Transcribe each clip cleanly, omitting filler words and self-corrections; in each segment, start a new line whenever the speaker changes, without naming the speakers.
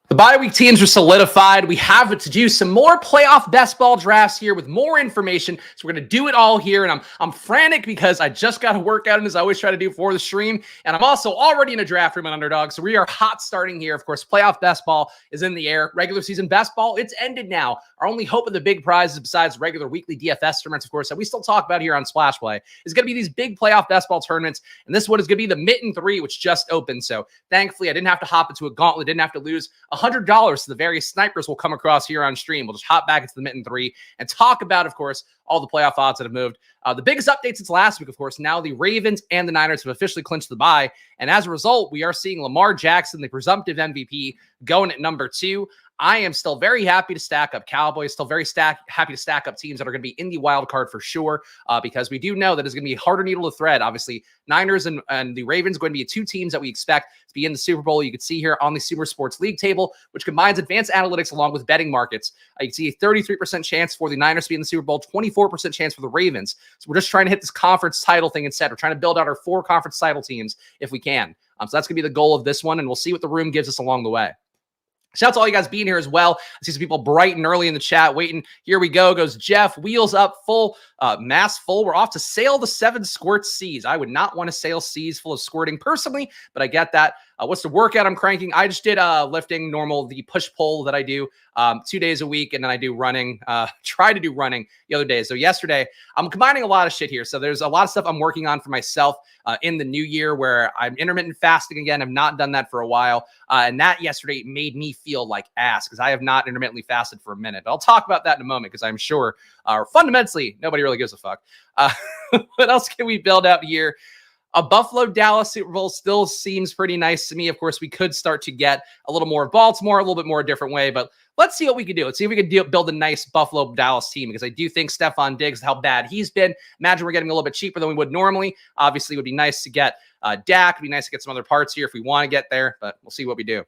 The bye week teams are solidified. We have to do some more playoff best ball drafts here with more information. So we're going to do it all here. And I'm frantic because I just got a workout in, as I always try to do for the stream. And I'm also already in a draft room on Underdog. So we are hot starting here. Of course, playoff best ball is in the air. Regular season best ball, it's ended now. Our only hope of the big prizes besides regular weekly DFS tournaments, of course, that we still talk about here on Splash Play, is going to be these big playoff best ball tournaments. And this one is going to be the Mitten 3, which just opened. So thankfully, I didn't have to hop into a gauntlet, didn't have to lose $100 to the various snipers we'll come across here on stream. We'll just hop back into the Mitten 3 and talk about, of course, all the playoff odds that have moved. The biggest update since last week, of course, now the Ravens and the Niners have officially clinched the bye. And as a result, we are seeing Lamar Jackson, the presumptive MVP, going at number 2. I am still very happy to stack up Cowboys, still very happy to stack up teams that are going to be in the wild card for sure, because we do know that it's going to be a harder needle to thread. Obviously, Niners and the Ravens are going to be 2 teams that we expect to be in the Super Bowl. You can see here on the Super Sports League table, which combines advanced analytics along with betting markets. You can see a 33% chance for the Niners to be in the Super Bowl, 24% chance for the Ravens. So we're just trying to hit this conference title thing instead. We're trying to build out our 4 conference title teams if we can. So that's going to be the goal of this one, and we'll see what the room gives us along the way. Shout out to all you guys being here as well. I see some people bright and early in the chat waiting. Here we go. Goes Jeff. Wheels up. Full. Mass full. We're off to sail the 7 squirt seas. I would not want to sail seas full of squirting personally, but I get that. What's the workout I'm cranking? I just did lifting normal, the push-pull that I do 2 days a week, and then I do running. Try to do running the other day. So yesterday, I'm combining a lot of shit here. So there's a lot of stuff I'm working on for myself in the new year where I'm intermittent fasting again. I've not done that for a while. And that yesterday made me feel like ass because I have not intermittently fasted for a minute. But I'll talk about that in a moment because I'm sure fundamentally, nobody really gives a fuck. What else can we build out here? A Buffalo-Dallas Super Bowl still seems pretty nice to me. Of course, we could start to get a little more of Baltimore, a little bit more a different way, but let's see what we can do. Let's see if we can build a nice Buffalo-Dallas team because I do think Stephon Diggs, how bad he's been. Imagine we're getting a little bit cheaper than we would normally. Obviously, it would be nice to get Dak. It would be nice to get some other parts here if we want to get there, but we'll see what we do.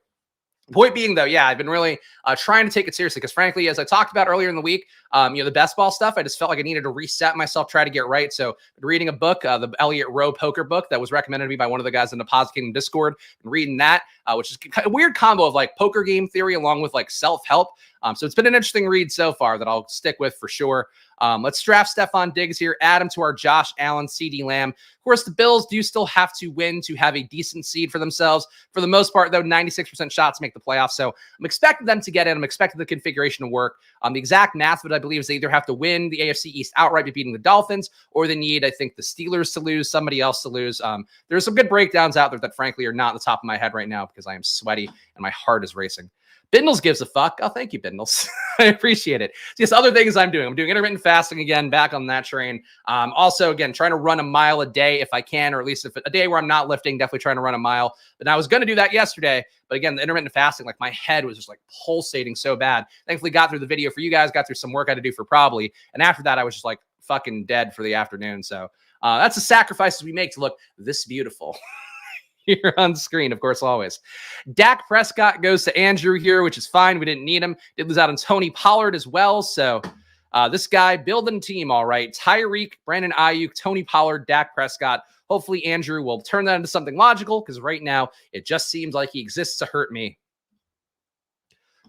Point being, though, yeah, I've been really trying to take it seriously because, frankly, as I talked about earlier in the week, the best ball stuff, I just felt like I needed to reset myself, try to get right. So reading a book, the Elliott Rowe poker book that was recommended to me by one of the guys in the Deposit Kingdom Discord, and reading that, which is kind of a weird combo of like poker game theory along with like self-help. So it's been an interesting read so far that I'll stick with for sure. Let's draft Stephon Diggs here, add him to our Josh Allen, CeeDee Lamb. Of course, the Bills do still have to win to have a decent seed for themselves. For the most part, though, 96% shots to make the playoffs. So I'm expecting them to get in. I'm expecting the configuration to work. The exact math of it, I believe, is they either have to win the AFC East outright by beating the Dolphins, or they need, I think, the Steelers to lose, somebody else to lose. There's some good breakdowns out there that, frankly, are not on the top of my head right now because I am sweaty and my heart is racing. Bindles gives a fuck. Oh, thank you, Bindles. I appreciate it. Just other things I'm doing. I'm doing intermittent fasting again, back on that train. Also, again, trying to run a mile a day if I can, or at least if a day where I'm not lifting, definitely trying to run a mile. But I was going to do that yesterday. But again, the intermittent fasting, like my head was just like pulsating so bad. Thankfully, got through the video for you guys, got through some work I had to do for probably. And after that, I was just like fucking dead for the afternoon. So that's the sacrifices we make to look this beautiful. Here on screen, of course, always. Dak Prescott goes to Andrew here, which is fine. We didn't need him. Did lose out on Tony Pollard as well. So this guy building a team, all right. Tyreek, Brandon Ayuk, Tony Pollard, Dak Prescott. Hopefully Andrew will turn that into something logical because right now it just seems like he exists to hurt me.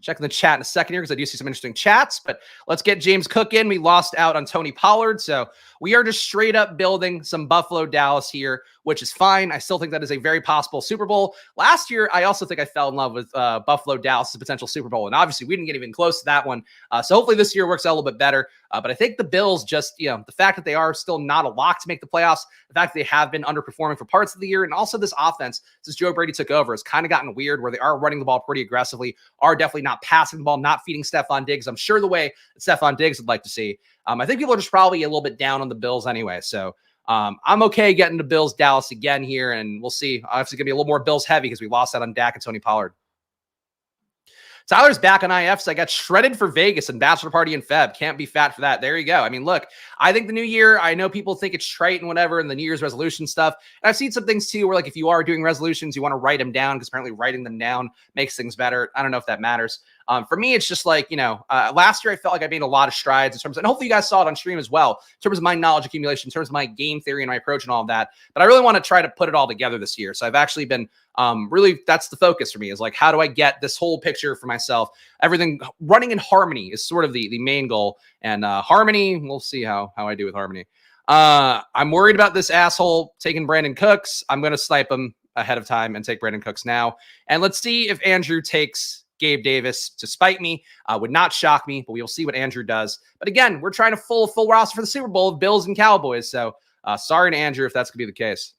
Checking the chat in a second here because I do see some interesting chats, but let's get James Cook in. We lost out on Tony Pollard, so we are just straight up building some Buffalo-Dallas here, which is fine. I still think that is a very possible Super Bowl. Last year, I also think I fell in love with Buffalo-Dallas as a potential Super Bowl, and obviously we didn't get even close to that one. So hopefully this year works out a little bit better. But I think the Bills just, the fact that they are still not a lock to make the playoffs, the fact that they have been underperforming for parts of the year, and also this offense, since Joe Brady took over, has kind of gotten weird where they are running the ball pretty aggressively, are definitely not passing the ball, not feeding Stephon Diggs. I'm sure the way that Stephon Diggs would like to see. I think people are just probably a little bit down on the Bills anyway. So I'm okay getting to Bills Dallas again here, and we'll see. Obviously, going to be a little more Bills heavy because we lost out on Dak and Tony Pollard. Tyler's back on IF, so I got shredded for Vegas and bachelor party in Feb. Can't be fat for that. There you go. I mean, look, I think the new year, I know people think it's trite and whatever, and the New Year's resolution stuff. And I've seen some things too where, like, if you are doing resolutions, you want to write them down because apparently writing them down makes things better. I don't know if that matters. For me, it's just like, last year I felt like I made a lot of strides in terms of, and hopefully you guys saw it on stream as well, in terms of my knowledge accumulation, in terms of my game theory and my approach and all of that. But I really want to try to put it all together this year. So I've actually been Really, that's the focus for me, is like, how do I get this whole picture for myself? Everything running in harmony is sort of the main goal. And harmony, we'll see how I do with harmony. I'm worried about this asshole taking Brandon Cooks. I'm going to snipe him ahead of time and take Brandon Cooks now. And let's see if Andrew takes Gabe Davis to spite me. Would not shock me, but we will see what Andrew does. But again, we're trying to full roster for the Super Bowl of Bills and Cowboys. So sorry to Andrew if that's going to be the case.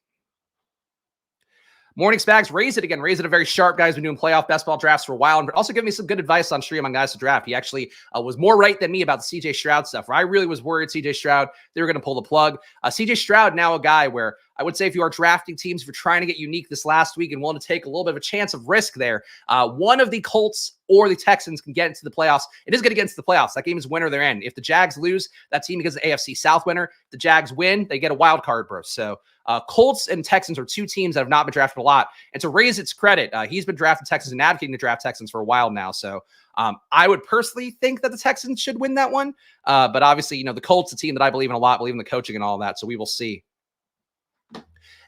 Morning Spags, raise it again. Raise it a very sharp guy. He's been doing playoff best ball drafts for a while, and also giving me some good advice on stream on guys to draft. He actually was more right than me about the CJ Stroud stuff, where I really was worried CJ Stroud, they were going to pull the plug. CJ Stroud, now a guy where I would say if you are drafting teams, if you're trying to get unique this last week and willing to take a little bit of a chance of risk there, one of the Colts or the Texans can get into the playoffs. It is going to get into the playoffs. That game is win or they're in. If the Jags lose, that team becomes the AFC South winner. If the Jags win, they get a wild card berth. So Colts and Texans are two teams that have not been drafted a lot. And to raise its credit, he's been drafting Texans and advocating to draft Texans for a while now. So I would personally think that the Texans should win that one. But obviously, you know, the Colts, a team that I believe in a lot, believe in the coaching and all that. So we will see.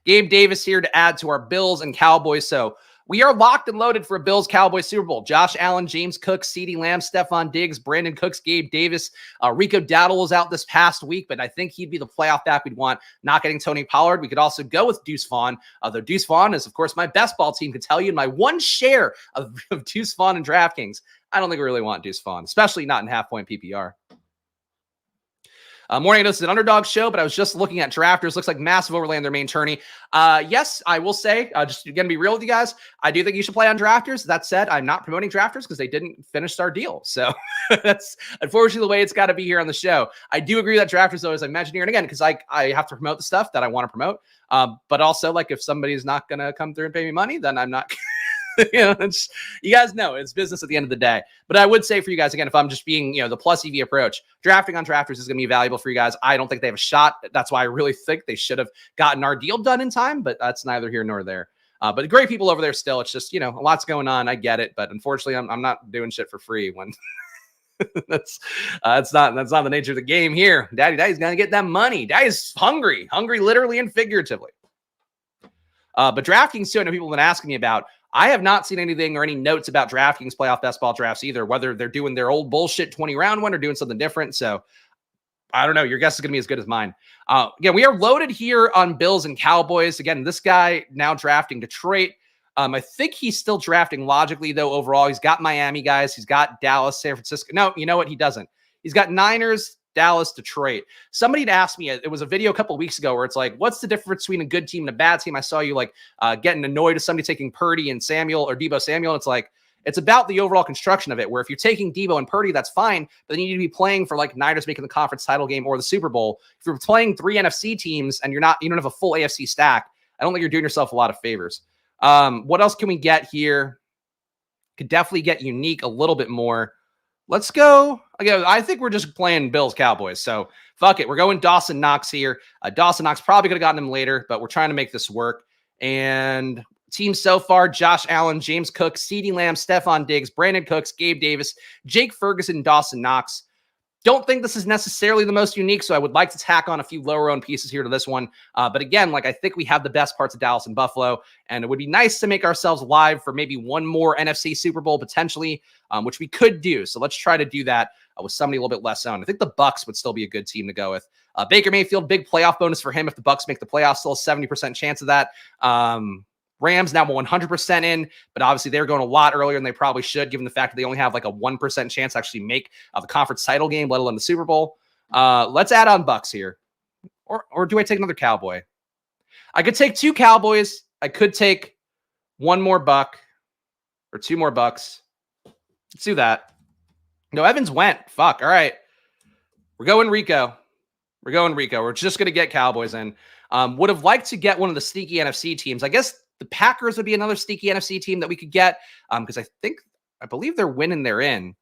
Gabe Davis here to add to our Bills and Cowboys. So we are locked and loaded for a Bills-Cowboys Super Bowl. Josh Allen, James Cook, CeeDee Lamb, Stephon Diggs, Brandon Cooks, Gabe Davis. Rico Dowdle was out this past week, but I think he'd be the playoff back we'd want. Not getting Tony Pollard. We could also go with Deuce Vaughn. Though Deuce Vaughn is, of course, my best ball team could tell you. My one share of Deuce Vaughn and DraftKings, I don't think we really want Deuce Vaughn, especially not in half-point PPR. Morning, this is an Underdog show, but I was just looking at drafters. Looks like massive overlay on their main tourney. Yes, I will say, just going to be real with you guys, I do think you should play on drafters. That said, I'm not promoting drafters because they didn't finish our deal. So that's unfortunately the way it's got to be here on the show. I do agree that drafters, though, as I mentioned here, and again, because I have to promote the stuff that I want to promote. But also, like, if somebody's not going to come through and pay me money, then I'm not you know, you guys know it's business at the end of the day. But I would say for you guys, again, if I'm just being, you know, the plus EV approach, drafting on drafters is going to be valuable for you guys. I don't think they have a shot. That's why I really think they should have gotten our deal done in time, but that's neither here nor there. But great people over there still. It's just, you know, a lot's going on. I get it. But unfortunately, I'm not doing shit for free when that's not the nature of the game here. Daddy's going to get that money. Daddy's hungry literally and figuratively. But DraftKings too, I know people have been asking me about. I have not seen anything or any notes about DraftKings playoff best ball drafts either, whether they're doing their old bullshit 20-round one or doing something different. So I don't know. Your guess is going to be as good as mine. Again, we are loaded here on Bills and Cowboys. Again, this guy now drafting Detroit. I think he's still drafting logically, though, overall. He's got Miami guys. He's got Dallas, San Francisco. No, you know what? He doesn't. He's got Niners, Dallas, Detroit. Somebody had asked me, it was a video a couple of weeks ago where it's like, what's the difference between a good team and a bad team? I saw you like getting annoyed with somebody taking Purdy and Samuel or Debo Samuel. It's like, it's about the overall construction of it, where if you're taking Debo and Purdy, that's fine, but then you need to be playing for like Niners making the conference title game or the Super Bowl. If you're playing 3 NFC teams and you don't have a full AFC stack, I don't think you're doing yourself a lot of favors. What else can we get here? Could definitely get unique a little bit more. Let's go. Again, I think we're just playing Bills Cowboys. So fuck it. We're going Dawson Knox here. Dawson Knox probably could have gotten him later, but we're trying to make this work. And team so far, Josh Allen, James Cook, CeeDee Lamb, Stephon Diggs, Brandon Cooks, Gabe Davis, Jake Ferguson, Dawson Knox. Don't think this is necessarily the most unique, so I would like to tack on a few lower-owned pieces here to this one. But again, like I think we have the best parts of Dallas and Buffalo, and it would be nice to make ourselves live for maybe one more NFC Super Bowl potentially, which we could do. So let's try to do that with somebody a little bit less owned. I think the Bucks would still be a good team to go with. Baker Mayfield, big playoff bonus for him if the Bucks make the playoffs. Still a 70% chance of that. Rams now 100% in, but obviously they're going a lot earlier than they probably should, given the fact that they only have like a 1% chance to actually make the conference title game, let alone the Super Bowl. Let's add on Bucks here. Or do I take another Cowboy? I could take 2 Cowboys. I could take 1 more Buck or 2 more Bucks. Let's do that. No, Evans went. Fuck. All right. We're going Rico. We're just going to get Cowboys in. Would have liked to get one of the sneaky NFC teams. I guess the Packers would be another sneaky NFC team that we could get because I believe they're winning they're in.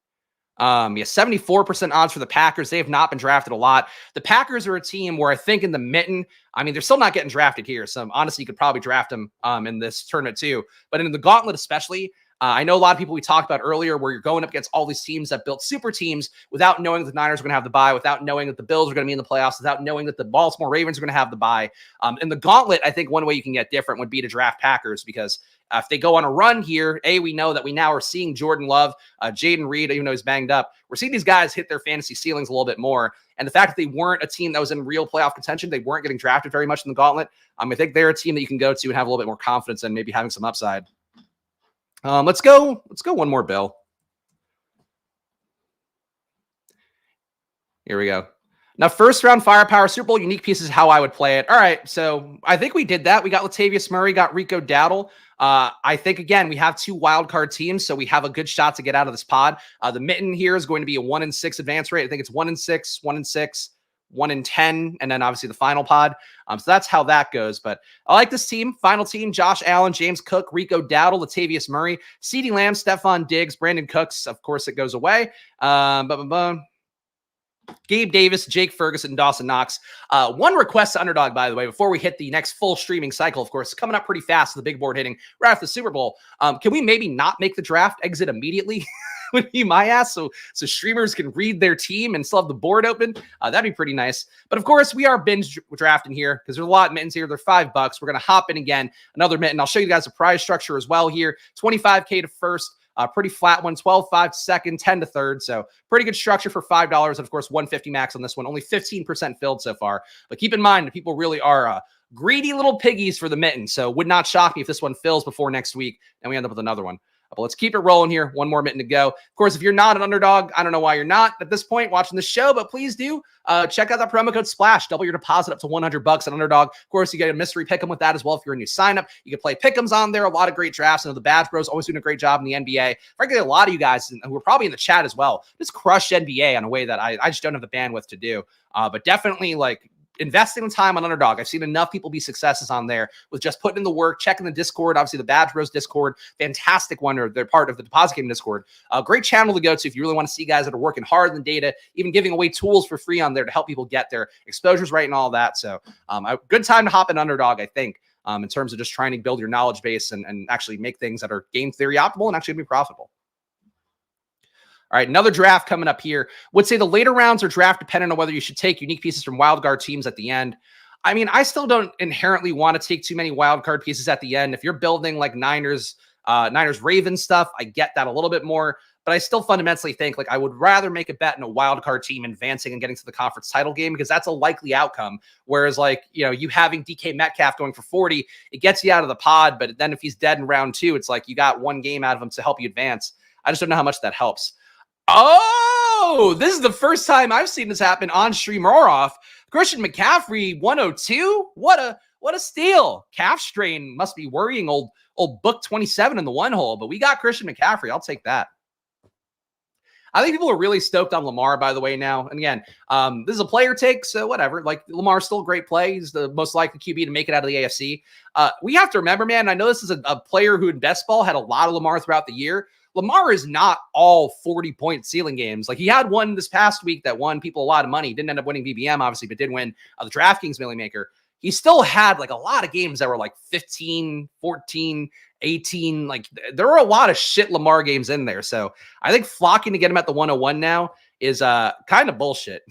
74% odds for the Packers. They have not been drafted a lot. The Packers are a team where I think in the mitten, I mean, they're still not getting drafted here. So honestly, you could probably draft them in this tournament too. But in the gauntlet especially, I know a lot of people we talked about earlier where you're going up against all these teams that built super teams without knowing that the Niners are going to have the bye, without knowing that the Bills are going to be in the playoffs, without knowing that the Baltimore Ravens are going to have the bye. In the gauntlet, I think one way you can get different would be to draft Packers because if they go on a run here, we know that we now are seeing Jordan Love, Jaden Reed, even though he's banged up. We're seeing these guys hit their fantasy ceilings a little bit more. And the fact that they weren't a team that was in real playoff contention, they weren't getting drafted very much in the gauntlet. I think they're a team that you can go to and have a little bit more confidence in maybe having some upside. Let's go one more bill. Here we go. Now, first round firepower, Super Bowl unique pieces, how I would play it. All right, so I think we did that. We got Latavius Murray, got Rico Dowdle. I think, again, we have 2 wildcard teams, so we have a good shot to get out of this pod. The mitten here is going to be a 1-6 advance rate. I think it's 1-6, 1-6, 1-10, and then obviously the final pod. So that's how that goes. But I like this team. Final team, Josh Allen, James Cook, Rico Dowdle, Latavius Murray, CeeDee Lamb, Stephon Diggs, Brandon Cooks. Of course, it goes away. Gabe Davis, Jake Ferguson, Dawson Knox. One request to Underdog, by the way, before we hit the next full streaming cycle, of course, coming up pretty fast, the big board hitting right after the Super Bowl. Can we maybe not make the draft exit immediately? Would be my ass, so streamers can read their team and still have the board open. That'd be pretty nice. But of course, we are binge drafting here because there's a lot of mittens here. They're $5. We're going to hop in again, another mitten. I'll show you guys the prize structure as well here. 25K to first. Pretty flat one, 12-5 to second, 10 to third. So pretty good structure for $5. And of course, 150 max on this one. Only 15% filled so far. But keep in mind that people really are greedy little piggies for the mitten. So would not shock me if this one fills before next week and we end up with another one. But let's keep it rolling here. One more mitten to go. Of course, if you're not an Underdog, I don't know why you're not at this point watching the show, but please do check out that promo code SPLASH. Double your deposit up to $100 on Underdog. Of course, you get a mystery pick'em with that as well if you're a new sign-up. You can play pick'ems on there. A lot of great drafts. I know the Badge Bros always doing a great job in the NBA. Frankly, a lot of you guys who are probably in the chat as well just crush NBA in a way that I just don't have the bandwidth to do. But definitely, like, investing time on Underdog. I've seen enough people be successes on there with just putting in the work, checking the Discord. Obviously, the Badge Bros Discord, fantastic one. Or they're part of the Deposit Game Discord. Great channel to go to if you really want to see guys that are working hard in the data, even giving away tools for free on there to help people get their exposures right and all that. So a good time to hop in Underdog, I think, in terms of just trying to build your knowledge base and actually make things that are game theory optimal and actually be profitable. All right, another draft coming up here. Would say the later rounds are draft dependent on whether you should take unique pieces from wildcard teams at the end. I mean, I still don't inherently want to take too many wildcard pieces at the end. If you're building like Niners, Ravens stuff, I get that a little bit more. But I still fundamentally think like I would rather make a bet in a wildcard team advancing and getting to the conference title game because that's a likely outcome. Whereas like, you know, you having DK Metcalf going for 40, it gets you out of the pod. But then if he's dead in round 2, it's like you got one game out of him to help you advance. I just don't know how much that helps. Oh, this is the first time I've seen this happen on stream or off. Christian McCaffrey, 102. What a steal. Calf strain must be worrying old Book 27 in the one hole, but we got Christian McCaffrey. I'll take that. I think people are really stoked on Lamar, by the way, now. And again, this is a player take, so whatever. Like, Lamar's still a great play. He's the most likely QB to make it out of the AFC. We have to remember, man, I know this is a player who in best ball had a lot of Lamar throughout the year. Lamar is not all 40-point ceiling games. Like, he had one this past week that won people a lot of money. Didn't end up winning BBM, obviously, but did win the DraftKings Millie Maker. He still had, like, a lot of games that were, like, 15, 14, 18. Like, there were a lot of shit Lamar games in there. So I think flocking to get him at the 101 now is kind of bullshit.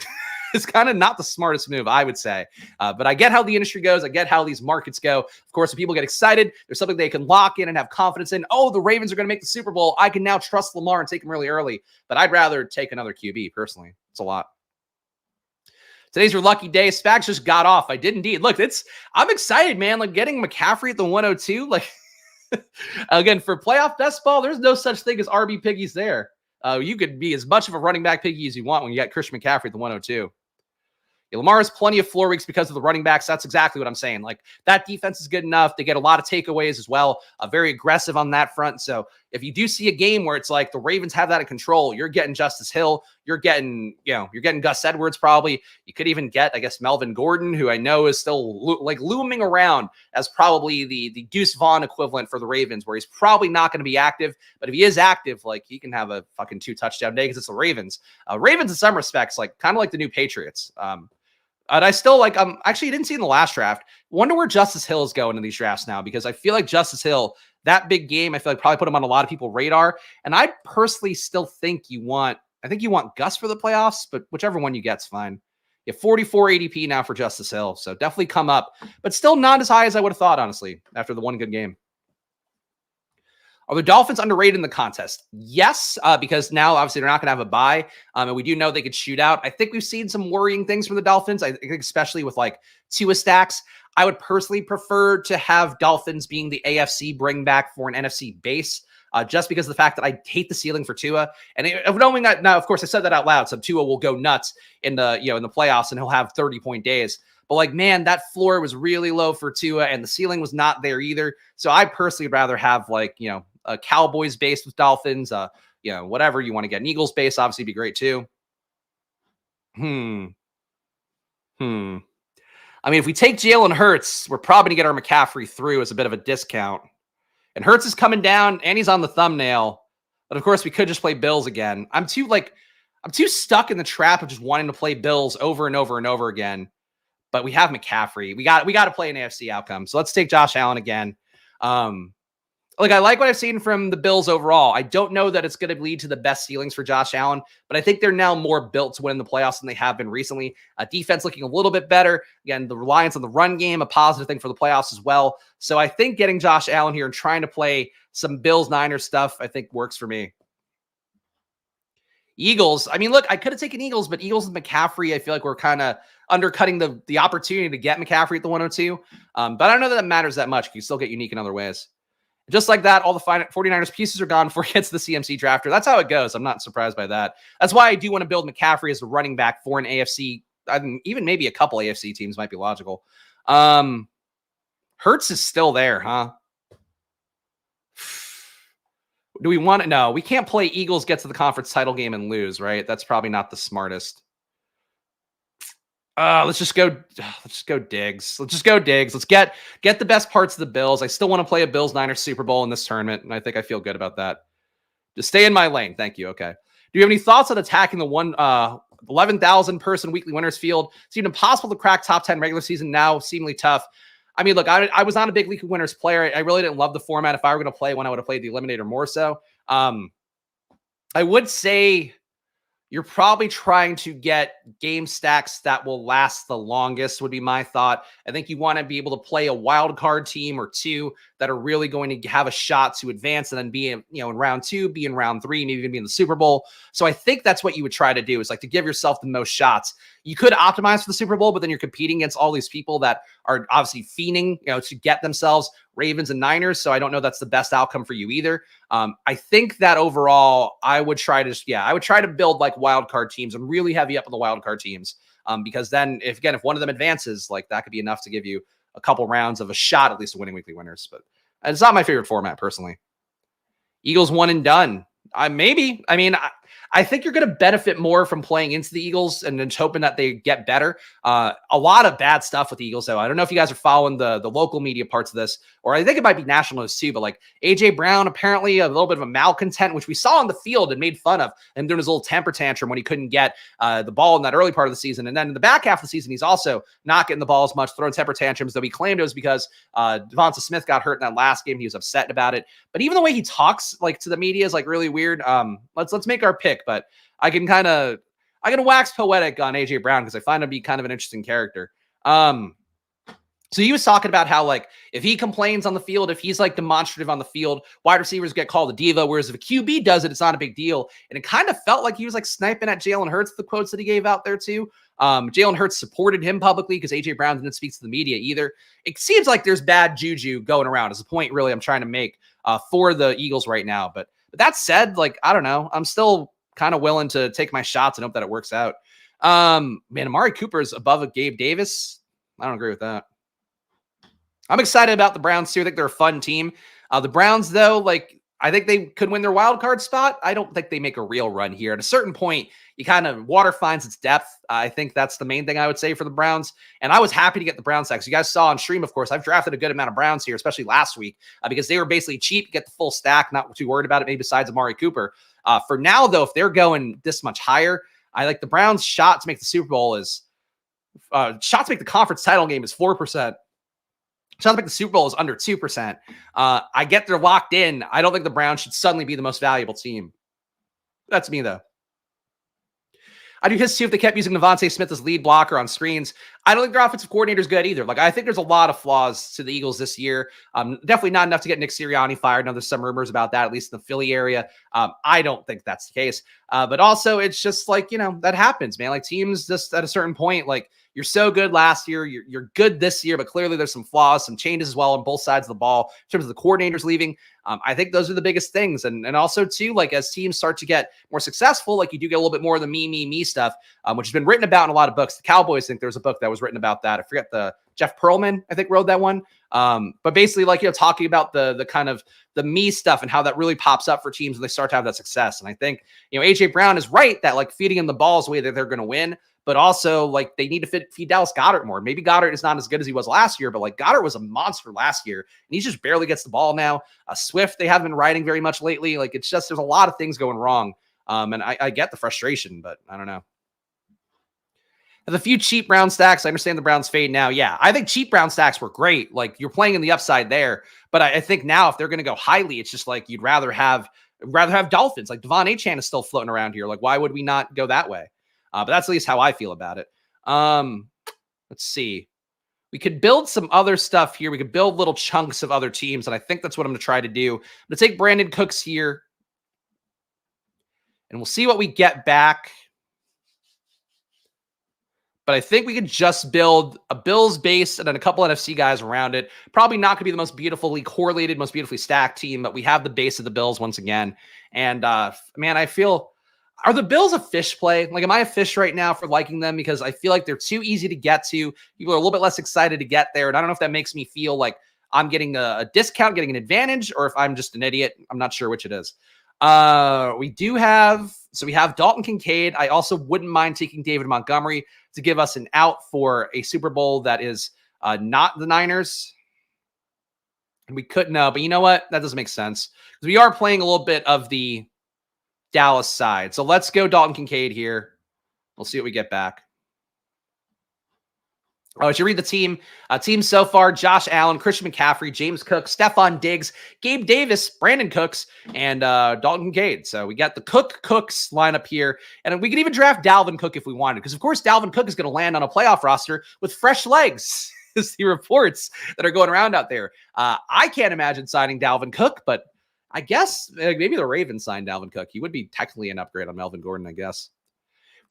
It's kind of not the smartest move, I would say. But I get how the industry goes. I get how these markets go. Of course, if people get excited, there's something they can lock in and have confidence in. Oh, the Ravens are going to make the Super Bowl. I can now trust Lamar and take him really early. But I'd rather take another QB, personally. It's a lot. Today's your lucky day. Spags just got off. I did indeed. Look, I'm excited, man. Like, getting McCaffrey at the 102. Like, again, for playoff best ball, there's no such thing as RB piggies there. You could be as much of a running back piggy as you want when you got Christian McCaffrey at the 102. Yeah, Lamar has plenty of floor weeks because of the running backs. That's exactly what I'm saying. Like, that defense is good enough. They get a lot of takeaways as well. Very aggressive on that front. So if you do see a game where it's like the Ravens have that in control, you're getting Justice Hill. You're getting Gus Edwards probably. You could even get, I guess, Melvin Gordon, who I know is still looming around as probably the Deuce Vaughn equivalent for the Ravens, where he's probably not going to be active. But if he is active, like, he can have a fucking 2-touchdown day because it's the Ravens. Ravens in some respects, like, kind of like the new Patriots. And I still like, actually, you didn't see in the last draft. Wonder where Justice Hill is going in these drafts now, because I feel like Justice Hill, that big game, I feel like probably put him on a lot of people's radar. And I personally still think you want Gus for the playoffs, but whichever one you get's fine. You have 44 ADP now for Justice Hill. So definitely come up, but still not as high as I would have thought, honestly, after the one good game. Are the Dolphins underrated in the contest? Yes, because now obviously they're not going to have a bye, and we do know they could shoot out. I think we've seen some worrying things from the Dolphins. I think especially with like Tua stacks. I would personally prefer to have Dolphins being the AFC bring back for an NFC base. Just because of the fact that I hate the ceiling for Tua, and knowing that now, of course, I said that out loud, so Tua will go nuts in the in the playoffs, and he'll have 30-point days. But like, man, that floor was really low for Tua, and the ceiling was not there either. So I personally would rather have like a Cowboys base with Dolphins, whatever you want to get. An Eagles base obviously be great too. I mean, if we take Jalen Hurts, we're probably going to get our McCaffrey through as a bit of a discount. And Hurts is coming down, and he's on the thumbnail. But of course, we could just play Bills again. I'm too stuck in the trap of just wanting to play Bills over and over and over again. But we have McCaffrey. We got to play an AFC outcome. So let's take Josh Allen again. I like what I've seen from the Bills overall. I don't know that it's going to lead to the best ceilings for Josh Allen, but I think they're now more built to win the playoffs than they have been recently. Defense looking a little bit better. Again, the reliance on the run game, a positive thing for the playoffs as well. So I think getting Josh Allen here and trying to play some Bills-Niners stuff, I think works for me. Eagles. I mean, look, I could have taken Eagles, but Eagles and McCaffrey, I feel like we're kind of undercutting the opportunity to get McCaffrey at the 102. But I don't know that matters that much. You still get unique in other ways. Just like that, all the 49ers pieces are gone before he gets the CMC drafter. That's how it goes. I'm not surprised by that. That's why I do want to build McCaffrey as a running back for an AFC. Even maybe a couple AFC teams might be logical. Hurts is still there, huh? Do we want to? No, we can't play Eagles get to the conference title game and lose, right? That's probably not the smartest. Let's just go Diggs. Let's just go Diggs. Let's get the best parts of the Bills. I still want to play a Bills-Niners Super Bowl in this tournament, and I think I feel good about that. Just stay in my lane. Thank you. Okay. Do you have any thoughts on attacking the 11,000 person weekly winners field? It's even impossible to crack top 10 regular season now, seemingly tough. I mean, look, I was not a big weekly winners player. I really didn't love the format. If I were going to play one, I would have played the Eliminator more so. I would say you're probably trying to get game stacks that will last the longest would be my thought. I think you want to be able to play a wild card team or two that are really going to have a shot to advance and then be in round 2, be in round 3, maybe even be in the Super Bowl. So I think that's what you would try to do, is like to give yourself the most shots. You could optimize for the Super Bowl, but then you're competing against all these people that are obviously fiending, to get themselves Ravens and Niners. So I don't know that's the best outcome for you either. I think that overall, I would try to build like wild card teams and really heavy up on the wild card teams. Because then if one of them advances, like that could be enough to give you a couple rounds of a shot, at least of winning weekly winners. But it's not my favorite format personally. Eagles one and done. Maybe. I mean, I think you're going to benefit more from playing into the Eagles and then hoping that they get better. A lot of bad stuff with the Eagles, though. I don't know if you guys are following the local media parts of this, or I think it might be national news too, but like A.J. Brown, apparently a little bit of a malcontent, which we saw on the field and made fun of him doing his little temper tantrum when he couldn't get the ball in that early part of the season. And then in the back half of the season, he's also not getting the ball as much, throwing temper tantrums, though he claimed it was because Devonta Smith got hurt in that last game. He was upset about it. But even the way he talks like to the media is like really weird. Let's make our pick, but I can wax poetic on AJ Brown because I find him to be kind of an interesting character. So he was talking about how like if he complains on the field, if he's like demonstrative on the field, wide receivers get called a diva, whereas if a QB does it, it's not a big deal. And it kind of felt like he was like sniping at Jalen Hurts, the quotes that he gave out there too. Jalen Hurts supported him publicly because AJ Brown didn't speak to the media either. It seems like there's bad juju going around is the point really I'm trying to make for the Eagles right now. But that said, like, I don't know, I'm still kind of willing to take my shots and hope that it works out. Man, Amari Cooper is above a Gabe Davis. I don't agree with that. I'm excited about the Browns too. I think they're a fun team. The Browns, though, like I think they could win their wild card spot. I don't think they make a real run here. At a certain point, you kind of water finds its depth. I think that's the main thing I would say for the Browns. And I was happy to get the Browns stacks. You guys saw on stream, of course, I've drafted a good amount of Browns here, especially last week, because they were basically cheap. You get the full stack, not too worried about it, maybe besides Amari Cooper. For now, though, if they're going this much higher, I like the Browns' shot to make the Super Bowl is shot to make the conference title game is 4%. Sounds like the Super Bowl is under 2%. I get they're locked in. I don't think the Browns should suddenly be the most valuable team. That's me, though. I do his too if they kept using Devontae Smith as lead blocker on screens. I don't think their offensive coordinator is good either. Like, I think there's a lot of flaws to the Eagles this year. Definitely not enough to get Nick Sirianni fired. Now, there's some rumors about that, at least in the Philly area. I don't think that's the case. But also, it's just like, that happens, man. Like, teams just at a certain point, like, you're so good last year. You're good this year, but clearly there's some flaws, some changes as well on both sides of the ball in terms of the coordinators leaving. I think those are the biggest things. And also, too, like, as teams start to get more successful, like, you do get a little bit more of the me stuff, which has been written about in a lot of books. The Cowboys think there's a book that was written about that. I forget, the Jeff Pearlman, I think, wrote that one. But basically, like, talking about the kind of the me stuff and how that really pops up for teams when they start to have that success. And I think, AJ Brown is right that, like, feeding him the ball is the way that they're going to win. But also, like, they need to feed Dallas Goedert more. Maybe Goddard is not as good as he was last year, but, like, Goddard was a monster last year, and he just barely gets the ball now. Swift, they haven't been riding very much lately. Like, it's just, there's a lot of things going wrong. And I get the frustration, but I don't know. The few cheap Brown stacks, I understand the Browns fade now. Yeah, I think cheap Brown stacks were great. Like, you're playing in the upside there. But I think now if they're going to go highly, it's just like you'd rather have Dolphins. Like, Devon Achane is still floating around here. Like, why would we not go that way? But that's at least how I feel about it. Let's see. We could build some other stuff here. We could build little chunks of other teams, and I think that's what I'm going to try to do. I'm going to take Brandon Cooks here, and we'll see what we get back. But I think we could just build a Bills base and then a couple NFC guys around it. Probably not going to be the most beautifully correlated, most beautifully stacked team, but we have the base of the Bills once again. And, man, I feel... Are the Bills a fish play? Like, am I a fish right now for liking them? Because I feel like they're too easy to get to. People are a little bit less excited to get there. And I don't know if that makes me feel like I'm getting a discount, getting an advantage, or if I'm just an idiot. I'm not sure which it is. We have Dalton Kincaid. I also wouldn't mind taking David Montgomery to give us an out for a Super Bowl that is not the Niners. And we could know, but you know what? That doesn't make sense. Because we are playing a little bit of the Dallas side. So let's go Dalton Kincaid here. We'll see what we get back. Oh, I should read the team. Team so far: Josh Allen, Christian McCaffrey, James Cook, Stephon Diggs, Gabe Davis, Brandon Cooks, and Dalton Kincaid. So we got the Cooks lineup here. And we could even draft Dalvin Cook if we wanted, because, of course, Dalvin Cook is going to land on a playoff roster with fresh legs, is the reports that are going around out there. I can't imagine signing Dalvin Cook, but I guess maybe the Ravens signed Dalvin Cook. He would be technically an upgrade on Melvin Gordon, I guess.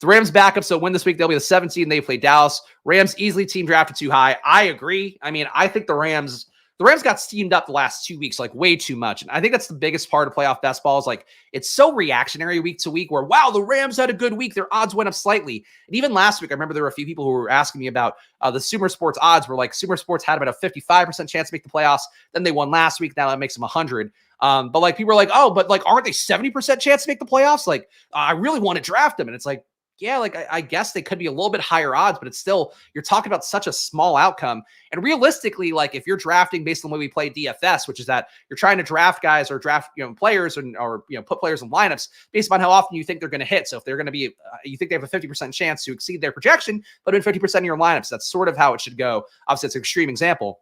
The Rams backup, so win this week, they'll be the 7th seed, and they play Dallas. Rams easily team drafted too high. I agree. I mean, I think the Rams got steamed up the last 2 weeks, like, way too much. And I think that's the biggest part of playoff best ball is, like, it's so reactionary week to week where, wow, the Rams had a good week. Their odds went up slightly. And even last week, I remember there were a few people who were asking me about the Sumer Sports odds, where, like, Sumer Sports had about a 55% chance to make the playoffs. Then they won last week. Now that makes them 100. But, like, people are like, oh, but, like, aren't they 70% chance to make the playoffs? Like, I really want to draft them. And it's like, yeah, like, I guess they could be a little bit higher odds, but it's still, you're talking about such a small outcome. And realistically, like, if you're drafting based on the way we play DFS, which is that you're trying to draft guys or draft, players or put players in lineups based upon how often you think they're going to hit. So if they're going to be, you think they have a 50% chance to exceed their projection, but in 50% of your lineups, that's sort of how it should go. Obviously, it's an extreme example.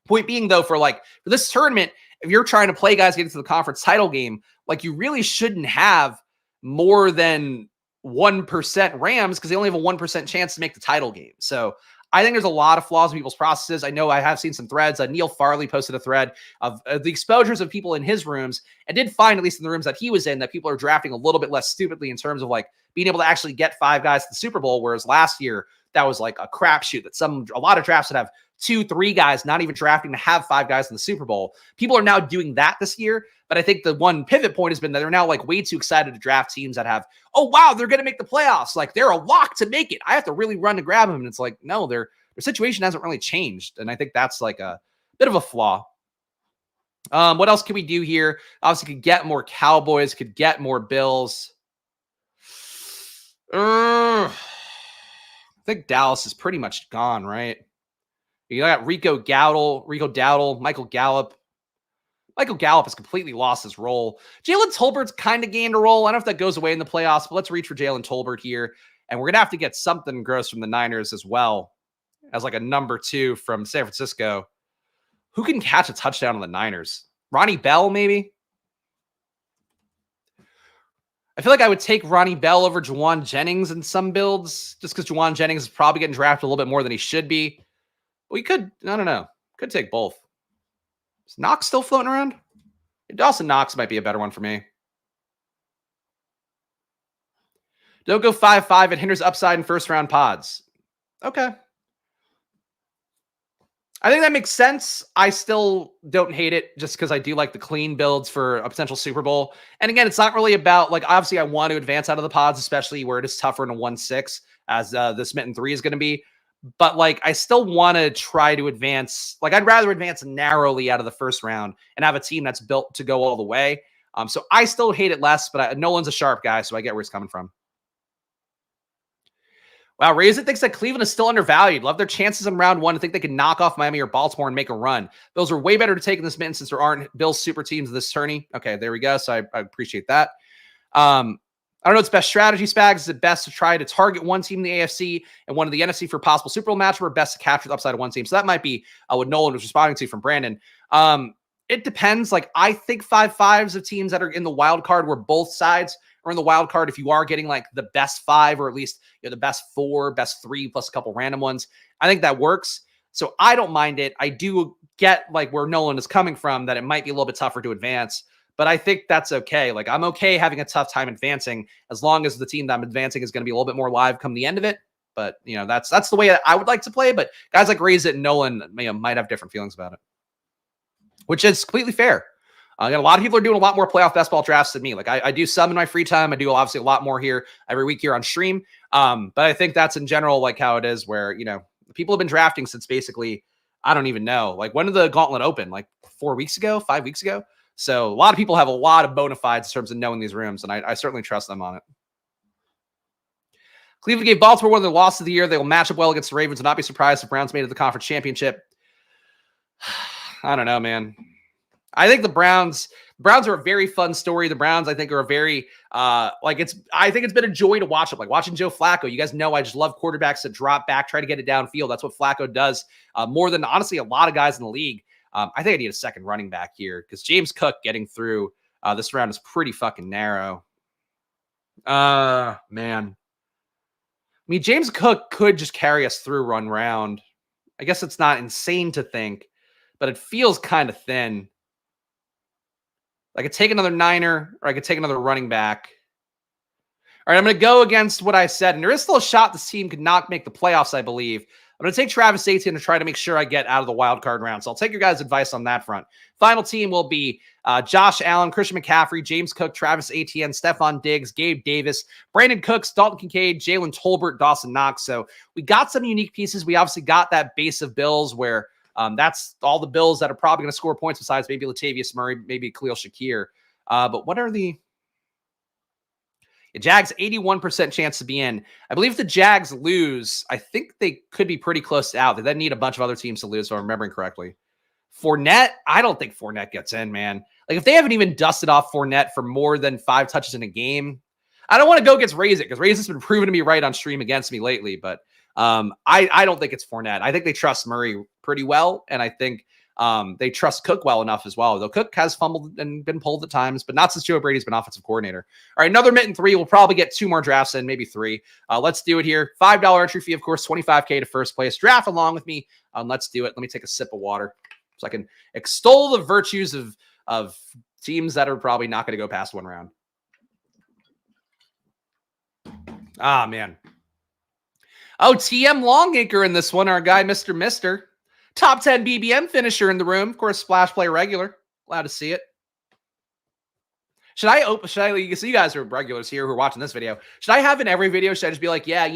Point being, though, for this tournament, if you're trying to play guys getting to the conference title game, like, you really shouldn't have more than 1% Rams, because they only have a 1% chance to make the title game. So I think there's a lot of flaws in people's processes. I know I have seen some threads. Neil Farley posted a thread of the exposures of people in his rooms, and did find, at least in the rooms that he was in, that people are drafting a little bit less stupidly in terms of, like, being able to actually get 5 guys to the Super Bowl, whereas last year that was like a crapshoot, that a lot of drafts would have 2-3 guys, not even drafting to have 5 guys in the Super Bowl. People are now doing that this year. But I think the one pivot point has been that they're now, like, way too excited to draft teams that have, oh, wow, they're going to make the playoffs. Like, they're a lock to make it. I have to really run to grab them. And it's like, no, their situation hasn't really changed. And I think that's, like, a bit of a flaw. What else can we do here? Obviously, could get more Cowboys, could get more Bills. I think Dallas is pretty much gone, right? You got Rico Dowdle, Michael Gallup. Michael Gallup has completely lost his role. Jalen Tolbert's kind of gained a role. I don't know if that goes away in the playoffs, but let's reach for Jalen Tolbert here. And we're going to have to get something gross from the Niners as well, as like a number 2 from San Francisco. Who can catch a touchdown on the Niners? Ronnie Bell, maybe? I feel like I would take Ronnie Bell over Juwan Jennings in some builds, just because Juwan Jennings is probably getting drafted a little bit more than he should be. We could, I don't know, could take both. Is Knox still floating around? Dawson Knox might be a better one for me. Don't go 5-5. It hinders upside in first round pods. Okay. I think that makes sense. I still don't hate it just because I do like the clean builds for a potential Super Bowl. And again, it's not really about, like, obviously I want to advance out of the pods, especially where it is tougher in a 1-6 as the Smitten 3 is going to be. But, like, I still want to try to advance. Like, I'd rather advance narrowly out of the first round and have a team that's built to go all the way. So I still hate it less, but Nolan's a sharp guy, so I get where he's coming from. Wow, Raise It thinks that Cleveland is still undervalued. Love their chances in round one. I think they can knock off Miami or Baltimore and make a run. Bills are way better to take in this Mitten since there aren't Bills super teams this tourney. Okay, there we go. So I appreciate that. I don't know its best strategy, Spags. Is it best to try to target one team in the AFC and one in the NFC for a possible Super Bowl matchup, or best to capture the upside of one team? So that might be what Nolan was responding to from Brandon. It depends. Like, I think 5-5s of teams that are in the wild card where both sides are in the wild card. If you are getting like the best 5 or at least the best 4, best 3 plus a couple random ones, I think that works. So I don't mind it. I do get like where Nolan is coming from, that it might be a little bit tougher to advance, but I think that's okay. Like, I'm okay having a tough time advancing as long as the team that I'm advancing is going to be a little bit more live come the end of it. But that's the way I would like to play. But guys like Raise It and Nolan might have different feelings about it, which is completely fair. A lot of people are doing a lot more playoff best ball drafts than me. Like, I do some in my free time. I do obviously a lot more here every week here on stream. But I think that's in general like how it is, where people have been drafting since basically, I don't even know. Like, when did the gauntlet open? Like 4 weeks ago, 5 weeks ago. So a lot of people have a lot of bona fides in terms of knowing these rooms, and I certainly trust them on it. Cleveland gave Baltimore one of their losses of the year. They will match up well against the Ravens. Will not be surprised if Browns made it to the conference championship. I don't know, man. I think the Browns are a very fun story. The Browns, I think, are a very I think it's been a joy to watch them. Like watching Joe Flacco. You guys know I just love quarterbacks that drop back, try to get it downfield. That's what Flacco does more than honestly a lot of guys in the league. I think I need a second running back here because James Cook getting through this round is pretty fucking narrow. Man. I mean, James Cook could just carry us through one round. I guess it's not insane to think, but it feels kind of thin. I could take another Niner, or I could take another running back. All right, I'm going to go against what I said, and there is still a shot this team could not make the playoffs, I believe. I'm going to take Travis Etienne to try to make sure I get out of the wild card round. So I'll take your guys' advice on that front. Final team will be Josh Allen, Christian McCaffrey, James Cook, Travis Etienne, Stephon Diggs, Gabe Davis, Brandon Cooks, Dalton Kincaid, Jalen Tolbert, Dawson Knox. So we got some unique pieces. We obviously got that base of Bills where that's all the Bills that are probably going to score points besides maybe Latavius Murray, maybe Khalil Shakir. But what are the Jags? 81% chance to be in. I believe if the Jags lose, I think they could be pretty close to out. They then need a bunch of other teams to lose, if I'm remembering correctly. Fournette, I don't think Fournette gets in, man. Like, if they haven't even dusted off Fournette for more than 5 touches in a game, I don't want to go against Raise It because Raise It's been proven to be right on stream against me lately. But I don't think it's Fournette. I think they trust Murray pretty well, and I think they trust Cook well enough as well, though Cook has fumbled and been pulled at times, but not since Joe Brady's been offensive coordinator. All right, another Mitten 3. We'll probably get 2 more drafts in, maybe 3. Let's do it here. $5 entry fee, of course, $25K to first place. Draft along with me. Let's do it. Let me take a sip of water so I can extol the virtues of teams that are probably not going to go past 1 round. Ah, man. Oh, TM Longacre in this one. Our guy, Mr. Mister. Top 10 BBM finisher in the room. Of course, Splash Play regular. Glad to see it. So you guys are regulars here who are watching this video. Should I have in every video? Should I just be like, yeah,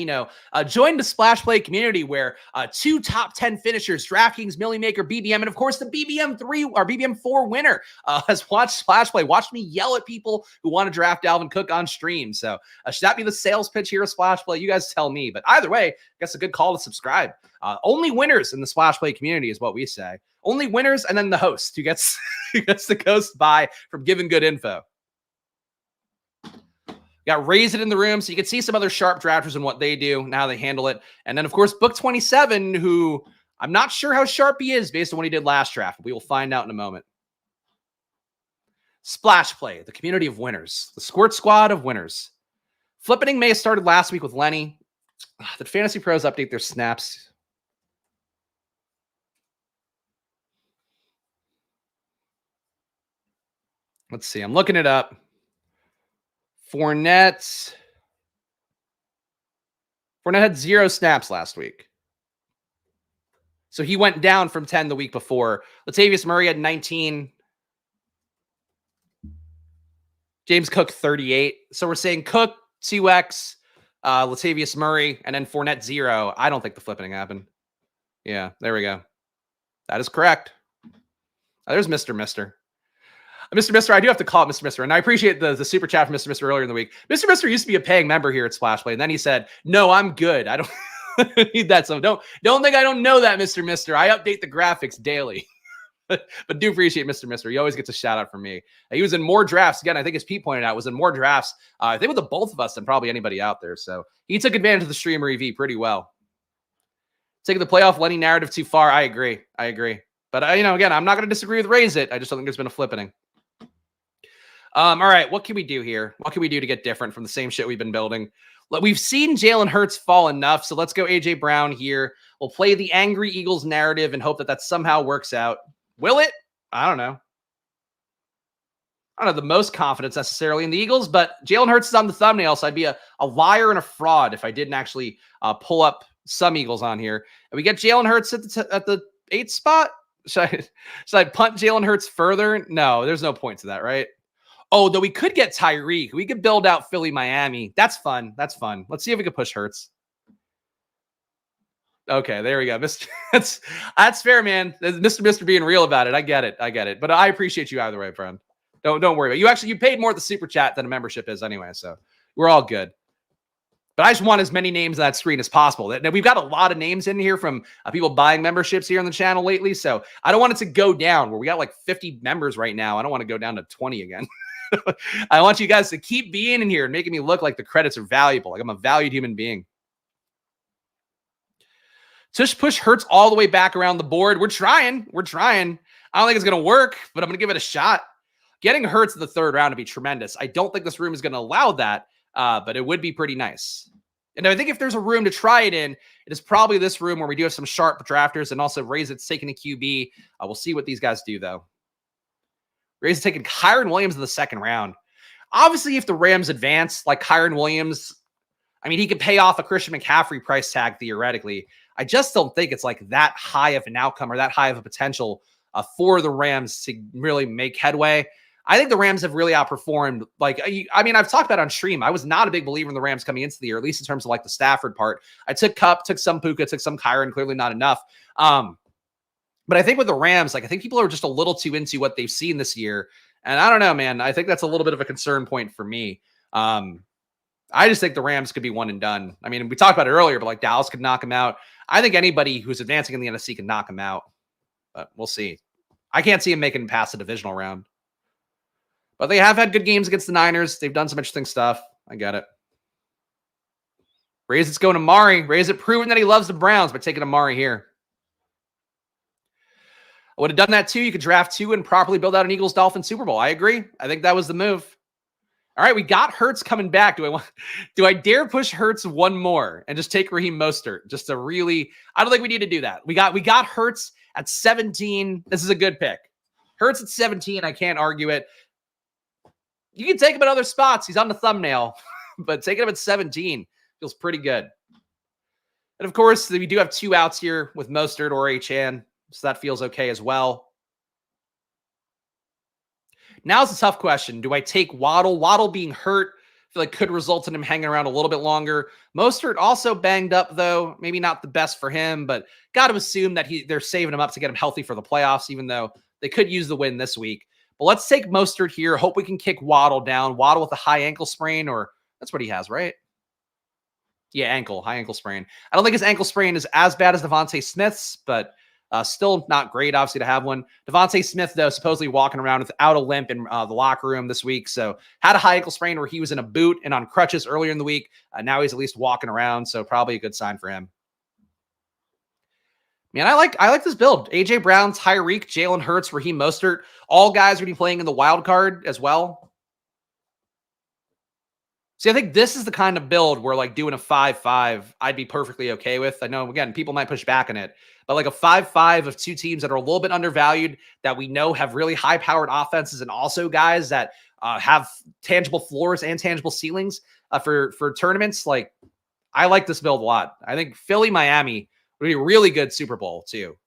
join the Splash Play community where 2 top 10 finishers, DraftKings, Millie Maker, BBM, and of course the BBM3 or BBM4 winner has watched Splash Play. Watch me yell at people who want to draft Dalvin Cook on stream. So should that be the sales pitch here of Splash Play? You guys tell me. But either way, I guess a good call to subscribe. Only winners in the Splash Play community is what we say. Only winners, and then the host who gets the ghost buy from giving good info. Got Raise It in the room, so you can see some other sharp drafters and what they do and how they handle it. And then, of course, Book 27, who I'm not sure how sharp he is based on what he did last draft. We will find out in a moment. Splash play, the community of winners, the squirt squad of winners. Flippening may have started last week with Lenny. Did Fantasy Pros update their snaps? Let's see. I'm looking it up. Fournette had 0 snaps last week. So he went down from 10 the week before. Latavius Murray had 19. James Cook, 38. So we're saying Cook, 2x, Latavius Murray, and then Fournette, 0. I don't think the flipping happened. Yeah, there we go. That is correct. There's Mr. Mister. Mr. Mister, I do have to call it Mr. Mister. And I appreciate the super chat from Mr. Mister earlier in the week. Mr. Mister used to be a paying member here at Splash Play. And then he said, no, I'm good. I don't need that. So don't think I don't know that, Mr. Mister. I update the graphics daily. But do appreciate Mr. Mister. He always gets a shout out from me. He was in more drafts. Again, I think as Pete pointed out, was in more drafts, I think with the both of us than probably anybody out there. So he took advantage of the streamer EV pretty well. Taking the playoff Lenny narrative too far. I agree. But, again, I'm not going to disagree with Raise It. I just don't think there's been a flippening. All right, what can we do here? What can we do to get different from the same shit we've been building? We've seen Jalen Hurts fall enough, so let's go A.J. Brown here. We'll play the Angry Eagles narrative and hope that somehow works out. Will it? I don't know. I don't have the most confidence necessarily in the Eagles, but Jalen Hurts is on the thumbnail, so I'd be a liar and a fraud if I didn't actually pull up some Eagles on here. And we get Jalen Hurts at the 8th spot. Should I punt Jalen Hurts further? No, there's no point to that, right? Oh, though we could get Tyreek. We could build out Philly, Miami. That's fun. Let's see if we can push Hurts. Okay, there we go. That's fair, man. Mr. Mister being real about it. I get it. But I appreciate you either way, friend. Don't worry about it. You paid more at the super chat than a membership is anyway, so we're all good. But I just want as many names on that screen as possible. Now, we've got a lot of names in here from people buying memberships here on the channel lately, so I don't want it to go down where we got like 50 members right now. I don't want to go down to 20 again. I want you guys to keep being in here and making me look like the credits are valuable, like I'm a valued human being. Just push Hurts all the way back around the board. We're trying. I don't think it's going to work, but I'm going to give it a shot. Getting Hurts in the 3rd round would be tremendous. I don't think this room is going to allow that, but it would be pretty nice. And I think if there's a room to try it in, it is probably this room where we do have some sharp drafters and also Raise It's taking a QB. We'll see what these guys do, though. Raise It's taking Kyren Williams in the 2nd round. Obviously, if the Rams advance, like Kyren Williams, I mean, he could pay off a Christian McCaffrey price tag theoretically. I just don't think it's like that high of an outcome or that high of a potential for the Rams to really make headway. I think the Rams have really outperformed. Like, I mean, I've talked about it on stream. I was not a big believer in the Rams coming into the year, at least in terms of like the Stafford part. I took Kupp, took some Puka, took some Kyren, clearly not enough. But I think with the Rams, like I think people are just a little too into what they've seen this year. And I don't know, man. I think that's a little bit of a concern point for me. I just think the Rams could be one and done. I mean, we talked about it earlier, but like Dallas could knock them out. I think anybody who's advancing in the NFC can knock them out, but we'll see. I can't see him making past the divisional round. But they have had good games against the Niners. They've done some interesting stuff. I get it. Raise It's going to Mari. Raise It proving that he loves the Browns by taking Amari here. I would have done that too. You could draft 2 and properly build out an Eagles-Dolphins Super Bowl. I agree. I think that was the move. All right, we got Hurts coming back. Do I dare push Hurts one more and just take Raheem Mostert? Just to really, I don't think we need to do that. We got Hurts at 17. This is a good pick. Hurts at 17. I can't argue it. You can take him at other spots. He's on the thumbnail, but taking him at 17 feels pretty good. And of course, we do have 2 outs here with Mostert or Achane, so that feels okay as well. Now's a tough question. Do I take Waddle? Waddle being hurt, I feel like could result in him hanging around a little bit longer. Mostert also banged up, though. Maybe not the best for him, but got to assume that they're saving him up to get him healthy for the playoffs, even though they could use the win this week. But let's take Mostert here. Hope we can kick Waddle down. Waddle with a high ankle sprain, or that's what he has, right? Yeah, high ankle sprain. I don't think his ankle sprain is as bad as Devontae Smith's, but still not great, obviously, to have one. Devontae Smith, though, supposedly walking around without a limp in the locker room this week. So had a high ankle sprain where he was in a boot and on crutches earlier in the week. Now he's at least walking around, so probably a good sign for him. Man, I like this build. AJ Brown, Tyreek, Jalen Hurts, Raheem Mostert, all guys are going to be playing in the wild card as well. See, I think this is the kind of build where like doing a 5-5, I'd be perfectly okay with. I know, again, people might push back on it, but like a 5-5 of two teams that are a little bit undervalued, that we know have really high-powered offenses, and also guys that have tangible floors and tangible ceilings for tournaments. Like, I like this build a lot. I think Philly, Miami would be a really good Super Bowl too.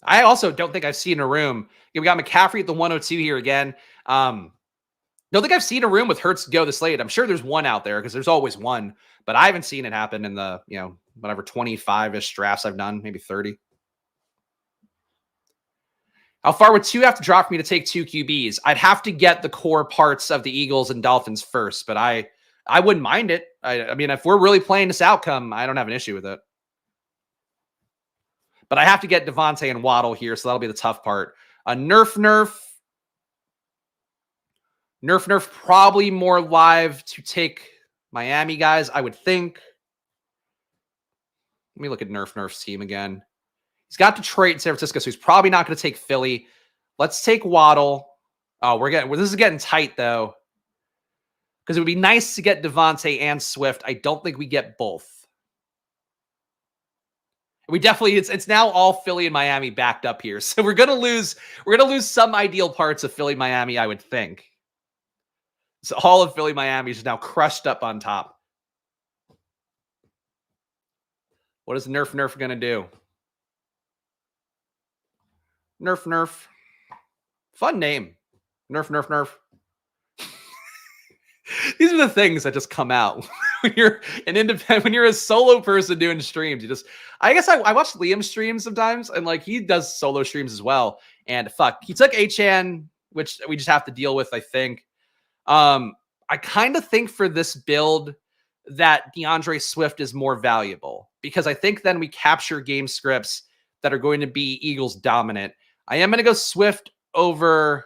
I also don't think I've seen a room. We got McCaffrey at the 102 here again. Don't think I've seen a room with Hurts go this late. I'm sure there's one out there because there's always one, but I haven't seen it happen in the, whatever 25-ish drafts I've done, maybe 30. How far would two have to drop for me to take two QBs? I'd have to get the core parts of the Eagles and Dolphins first, but I wouldn't mind it. I mean, if we're really playing this outcome, I don't have an issue with it. But I have to get Devontae and Waddle here, so that'll be the tough part. Nerf, probably more live to take Miami guys, I would think. Let me look at Nerf's team again. He's got Detroit and San Francisco, so he's probably not going to take Philly. Let's take Waddle. Oh, this is getting tight, though, because it would be nice to get Devontae and Swift. I don't think we get both. We definitely, it's now all Philly and Miami backed up here. So we're going to lose some ideal parts of Philly, Miami, I would think. So all of Philly, Miami is now crushed up on top. What is Nerf going to do? Nerf. Fun name. Nerf. These are the things that just come out when you're an independent, when you're a solo person doing streams. I guess I watch Liam's streams sometimes, and like he does solo streams as well. And fuck, he took Achan, which we just have to deal with, I think. I kind of think for this build that DeAndre Swift is more valuable, because I think then we capture game scripts that are going to be Eagles dominant. I am going to go Swift over,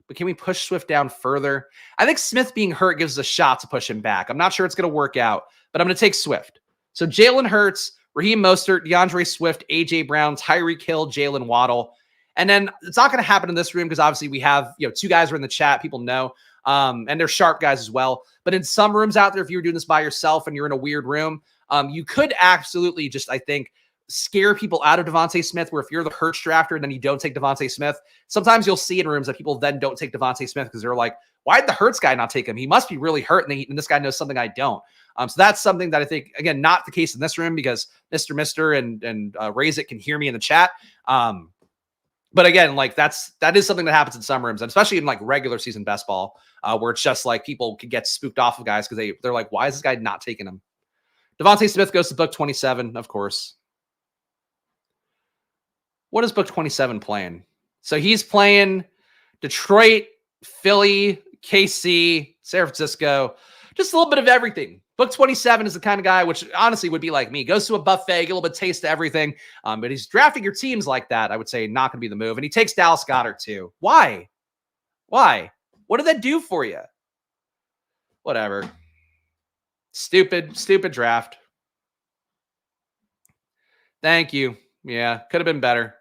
but can we push Swift down further? I think Smith being hurt gives us a shot to push him back. I'm not sure it's going to work out, but I'm going to take Swift. So Jalen Hurts, Raheem Mostert, DeAndre Swift, AJ Brown, Tyreek Hill, Jalen Waddle. And then it's not going to happen in this room because obviously we have, two guys are in the chat, people know, and they're sharp guys as well. But in some rooms out there, if you were doing this by yourself and you're in a weird room, you could absolutely just, I think, scare people out of Devontae Smith, where if you're the Hurts drafter and then you don't take Devontae Smith, sometimes you'll see in rooms that people then don't take Devontae Smith because they're like, why did the Hurts guy not take him? He must be really hurt, and this guy knows something I don't. So that's something that I think, again, not the case in this room because Mr. and Raise It can hear me in the chat. But again, like that is something that happens in some rooms, and especially in like regular season best ball, where it's just like people can get spooked off of guys because they're like, why is this guy not taking him? Devontae Smith goes to book 27, of course. What is book 27 playing? So he's playing Detroit, Philly, KC, San Francisco, just a little bit of everything. Book 27 is the kind of guy, which honestly would be like me, goes to a buffet, get a little bit of taste of everything. But he's drafting your teams like that, I would say not going to be the move. And he takes Dallas Goedert too. Why? What did that do for you? Whatever. Stupid draft. Thank you. Yeah, could have been better.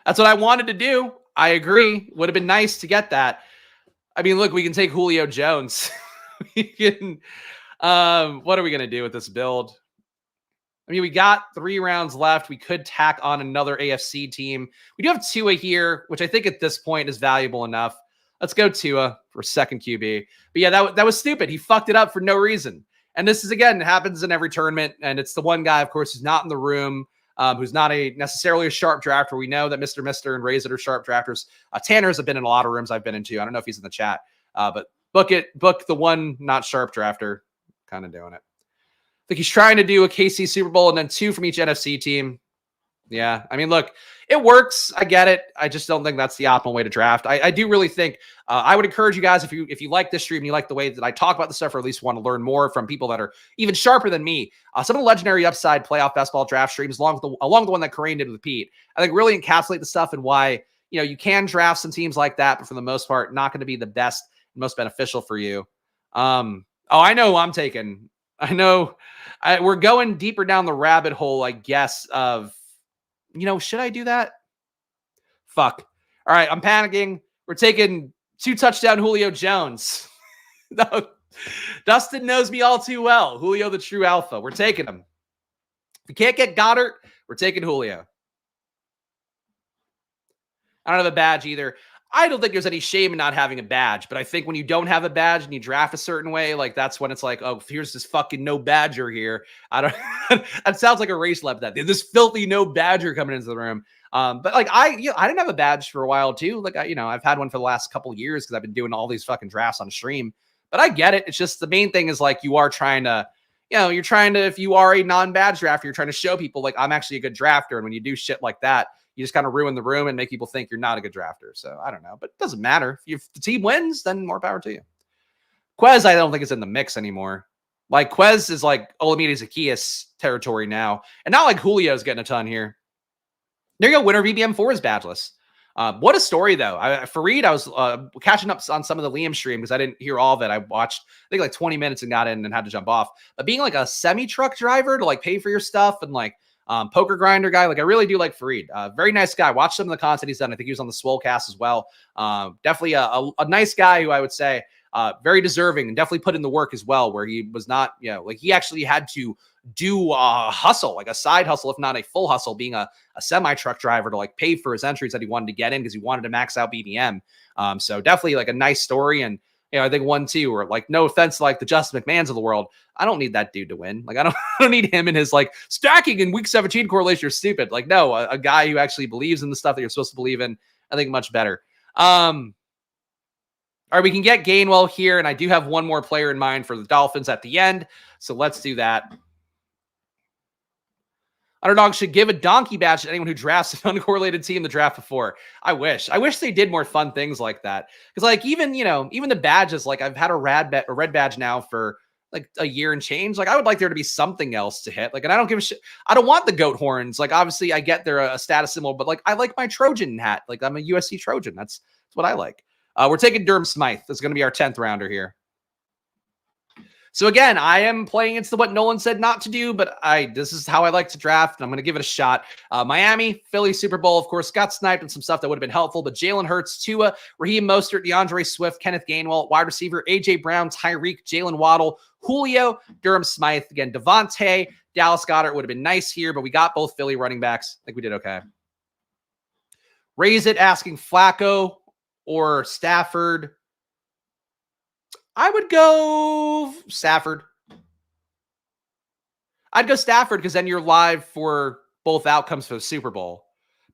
That's what I wanted to do. I agree. Would have been nice to get that. I mean, look, we can take Julio Jones. We can, what are we going to do with this build? I mean, we got 3 rounds left. We could tack on another AFC team. We do have Tua here, which I think at this point is valuable enough. Let's go Tua for second QB. But yeah, that was stupid. He fucked it up for no reason. And this is, again, happens in every tournament. And it's the one guy, of course, who's not in the room, who's not necessarily a sharp drafter. We know that Mr. and Raise It are sharp drafters. Tanner's have been in a lot of rooms I've been into. I don't know if he's in the chat, but book the one not sharp drafter. Kind of doing it. I think he's trying to do a KC Super Bowl and then 2 from each NFC team. Yeah, I mean, look, it works. I get it. I just don't think that's the optimal way to draft. I do really think I would encourage you guys, if you like this stream and you like the way that I talk about this stuff, or at least want to learn more from people that are even sharper than me, some of the legendary upside playoff best ball draft streams, along the one that Kareem did with Pete, I think really encapsulate the stuff and why you can draft some teams like that, but for the most part, not going to be the best and most beneficial for you. Oh, I know who I'm taking. I know we're going deeper down the rabbit hole, I guess, of, should I do that? Fuck. All right, I'm panicking. We're taking 2-touchdown Julio Jones. No, Dustin knows me all too well. Julio, the true alpha. We're taking him. If we can't get Goddard, we're taking Julio. I don't have a badge either. I don't think there's any shame in not having a badge, but I think when you don't have a badge and you draft a certain way, like that's when it's like, oh, here's this fucking no badger here. I don't. That sounds like a race lab. That this filthy no badger coming into the room. But like I didn't have a badge for a while too. Like I've had one for the last couple of years because I've been doing all these fucking drafts on stream. But I get it. It's just the main thing is like you are trying to. You're trying to, if you are a non-badge drafter, you're trying to show people like I'm actually a good drafter. And when you do shit like that, you just kind of ruin the room and make people think you're not a good drafter. So I don't know, but it doesn't matter. If the team wins, then more power to you. Quez, I don't think is in the mix anymore. Like Quez is like Olamide Zacchaeus territory now. And not like Julio's getting a ton here. There you go. Winner VBM4 is badgeless. What a story, though. Fareed, I was catching up on some of the Liam stream because I didn't hear all of it. I watched, I think, like 20 minutes and got in and had to jump off. But being like a semi-truck driver to like pay for your stuff and like poker grinder guy, like I really do like Fareed. Very nice guy. Watch some of the content he's done. I think he was on the Swolecast as well. Definitely a nice guy who I would say very deserving and definitely put in the work as well, where he was not, like he actually had to do a hustle, like a side hustle, if not a full hustle, being a semi-truck driver to like pay for his entries that he wanted to get in because he wanted to max out BBM. So definitely like a nice story. And, I think 1-2, or like, no offense to like the Justin McMahons of the world. I don't need that dude to win. Like, I don't need him in his like stacking in week 17 correlation. You're stupid. Like, no, a guy who actually believes in the stuff that you're supposed to believe in, I think much better. All right, we can get Gainwell here. And I do have one more player in mind for the Dolphins at the end. So let's do that. Underdog should give a donkey badge to anyone who drafts an uncorrelated team the draft before. I wish they did more fun things like that. Because like even the badges, like I've had a red badge now for like a year and change. Like I would like there to be something else to hit. Like, and I don't give a shit. I don't want the goat horns. Like obviously I get they're a status symbol, but like I like my Trojan hat. Like I'm a USC Trojan. That's what I like. We're taking Durham Smythe. That's going to be our 10th rounder here. So again, I am playing into what Nolan said not to do, but this is how I like to draft, and I'm going to give it a shot. Miami, Philly, Super Bowl, of course, got sniped and some stuff that would have been helpful, but Jalen Hurts, Tua, Raheem Mostert, DeAndre Swift, Kenneth Gainwell, wide receiver, A.J. Brown, Tyreek, Jalen Waddle, Julio, Durham Smythe, again, Devontae, Dallas Goedert would have been nice here, but we got both Philly running backs. I think we did okay. Raise it, asking Flacco or Stafford. I would go Stafford. I'd go Stafford because then you're live for both outcomes for the Super Bowl.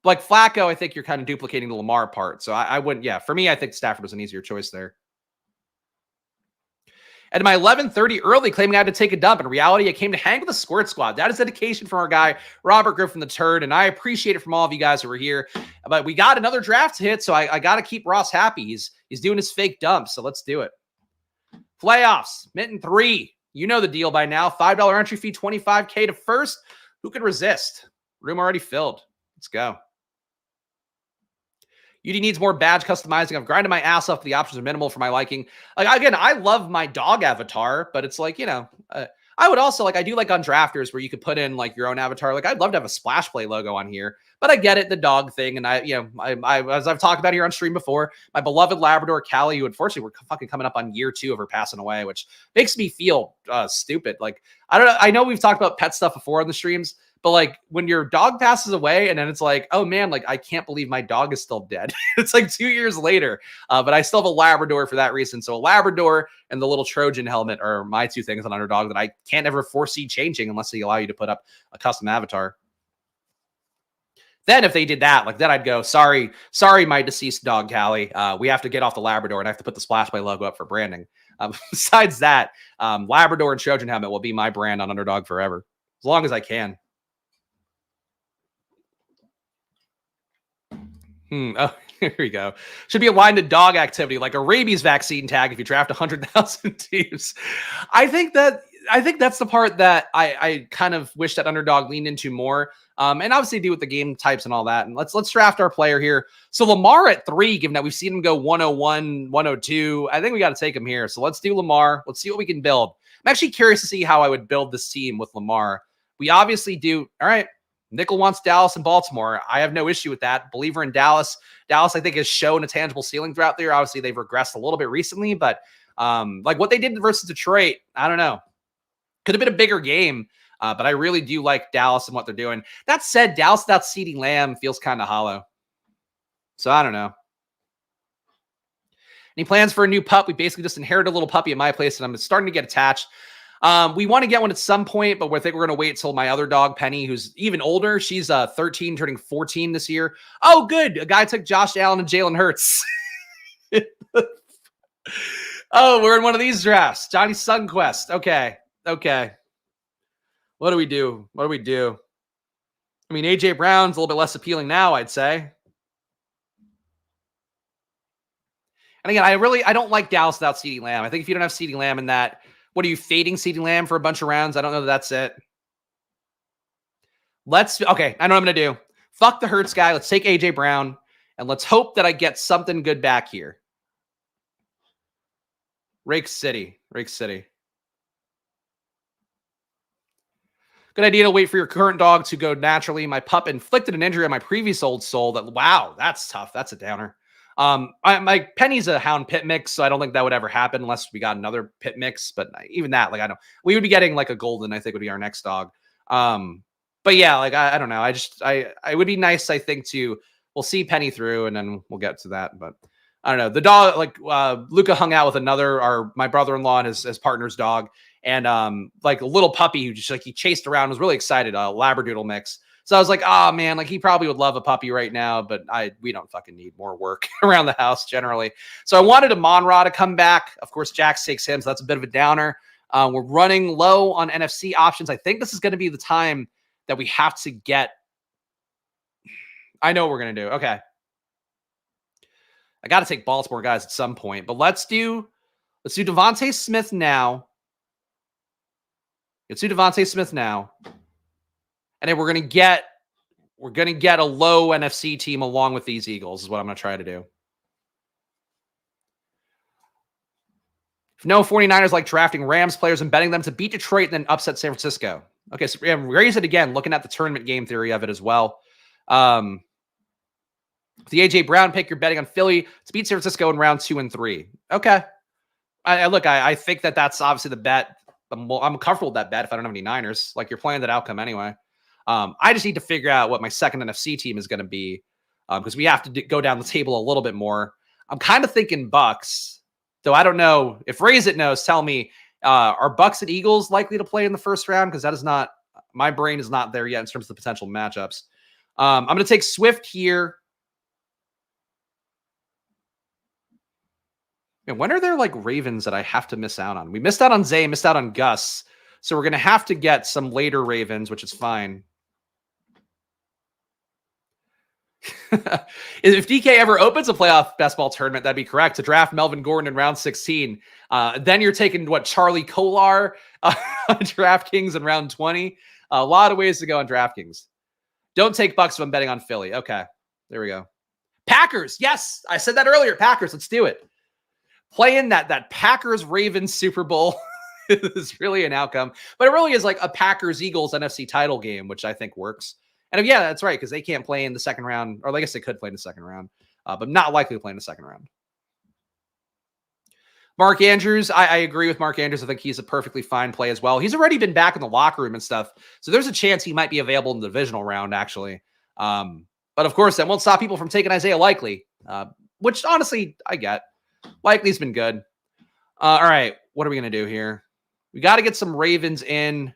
But like Flacco, I think you're kind of duplicating the Lamar part. So I wouldn't, for me, I think Stafford was an easier choice there. And my 11:30 early claiming I had to take a dump. In reality, I came to hang with the Squirt Squad. That is dedication from our guy, Robert Griffin III, and I appreciate it from all of you guys who were here. But we got another draft hit, so I got to keep Ross happy. He's doing his fake dump, so let's do it. Playoffs, Minton 3. You know the deal by now. $5 entry fee, $25K to first. Who could resist? Room already filled. Let's go. UD needs more badge customizing. I've grinded my ass off. The options are minimal for my liking. Like, again, I love my dog avatar, but it's like, I would also I do like on drafters where you could put in like your own avatar. Like I'd love to have a Splash Play logo on here, but I get it, the dog thing. And I as I've talked about here on stream before, my beloved Labrador Callie, who unfortunately we're fucking coming up on year 2 of her passing away, which makes me feel stupid. Like, I don't know. I know we've talked about pet stuff before on the streams, but like when your dog passes away and then it's like, oh man, like I can't believe my dog is still dead. It's like 2 years later, but I still have a Labrador for that reason. So a Labrador and the little Trojan helmet are my 2 things on Underdog that I can't ever foresee changing unless they allow you to put up a custom avatar. Then if they did that, like then I'd go, sorry, my deceased dog, Callie. We have to get off the Labrador and I have to put the Splash Play logo up for branding. Besides that, Labrador and Trojan helmet will be my brand on Underdog forever, as long as I can. Oh, here we go. Should be aligned to dog activity, like a rabies vaccine tag if you draft 100,000 teams. I think that's the part that I kind of wish that Underdog leaned into more. And obviously do with the game types and all that. And let's draft our player here. So Lamar at 3, given that we've seen him go 101, 102. I think we got to take him here. So let's do Lamar. Let's see what we can build. I'm actually curious to see how I would build this team with Lamar. We obviously do. All right. Nickel wants Dallas and Baltimore. I have no issue with that. Believer in Dallas. Dallas, I think, has shown a tangible ceiling throughout the year. Obviously, they've regressed a little bit recently, but like what they did versus Detroit, I don't know. Could have been a bigger game, but I really do like Dallas and what they're doing. That said, Dallas without CeeDee Lamb feels kind of hollow. So I don't know. Any plans for a new pup? We basically just inherited a little puppy at my place, and I'm starting to get attached. We want to get one at some point, but I think we're going to wait till my other dog, Penny, who's even older. She's 13, turning 14 this year. Oh, good. A guy took Josh Allen and Jalen Hurts. Oh, we're in one of these drafts. Johnny Sunquest. Okay. Okay. What do we do? What do we do? I mean, A.J. Brown's a little bit less appealing now, I'd say. And again, I don't like Dallas without CeeDee Lamb. I think if you don't have CeeDee Lamb in that, what are you, fading CeeDee Lamb for a bunch of rounds? I don't know that that's it. Okay, I know what I'm going to do. Fuck the Hurts guy. Let's take A.J. Brown, and let's hope that I get something good back here. Rake City. Rake City. Good idea to wait for your current dog to go naturally. My pup inflicted an injury on my previous old soul. Wow, that's tough. That's a downer. My Penny's a hound pit mix, so I don't think that would ever happen unless we got another pit mix. But even that, like, we would be getting like a golden, I think would be our next dog. But yeah, like, I don't know. I would be nice, I think, we'll see Penny through and then we'll get to that. But I don't know. The dog, like, Luca hung out with my brother-in-law and his partner's dog. And like a little puppy who just like he chased around, was really excited, a Labradoodle mix. So I was like, oh man, like he probably would love a puppy right now, but we don't fucking need more work around the house generally. So I wanted a Monra to come back. Of course, Jax takes him, so that's a bit of a downer. We're running low on NFC options. I think this is going to be the time that we have to get. I know what we're going to do. Okay. I got to take Baltimore guys at some point, but let's do Devontae Smith now. Let's do Devontae Smith now. And then we're going to get a low NFC team along with these Eagles is what I'm going to try to do. If no 49ers like drafting Rams players and betting them to beat Detroit and then upset San Francisco. Okay, so raise it again, looking at the tournament game theory of it as well. The A.J. Brown pick, you're betting on Philly to beat San Francisco in round 2 and 3. Okay. I think that's obviously the bet. I'm comfortable with that bet if I don't have any Niners. Like, you're playing that outcome anyway. I just need to figure out what my second NFC team is going to be because we have to go down the table a little bit more. I'm kind of thinking Bucks, though I don't know. If Raise It knows, tell me, are Bucks and Eagles likely to play in the first round? Because that is not, my brain is not there yet in terms of the potential matchups. I'm going to take Swift here. And when are there like Ravens that I have to miss out on? We missed out on Zay, missed out on Gus. So we're going to have to get some later Ravens, which is fine. If DK ever opens a playoff best ball tournament, that'd be correct. To draft Melvin Gordon in round 16. Then you're taking Charlie Kolar on DraftKings in round 20. A lot of ways to go on DraftKings. Don't take Bucks if I'm betting on Philly. Okay, there we go. Packers. Yes, I said that earlier. Packers. Let's do it. Playing that Packers-Ravens Super Bowl is really an outcome. But it really is like a Packers-Eagles NFC title game, which I think works. And yeah, that's right, because they can't play in the second round. Or I guess they could play in the second round, but not likely to play in the second round. Mark Andrews, I agree with Mark Andrews. I think he's a perfectly fine play as well. He's already been back in the locker room and stuff. So there's a chance he might be available in the divisional round, actually. But of course, that won't stop people from taking Isaiah Likely, which honestly, I get. Likely's been good. All right, what are we going to do here? We got to get some Ravens in.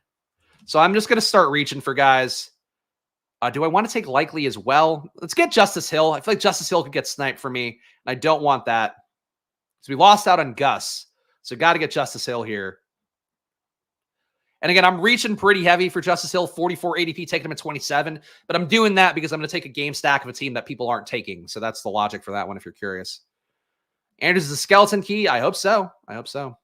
So I'm just going to start reaching for guys. Do I want to take Likely as well? Let's get Justice Hill. I feel like Justice Hill could get sniped for me, and I don't want that. So we lost out on Gus. So got to get Justice Hill here. And again, I'm reaching pretty heavy for Justice Hill, 44 ADP, taking him at 27. But I'm doing that because I'm going to take a game stack of a team that people aren't taking. So that's the logic for that one if you're curious. Andrews is a skeleton key. I hope so. I hope so.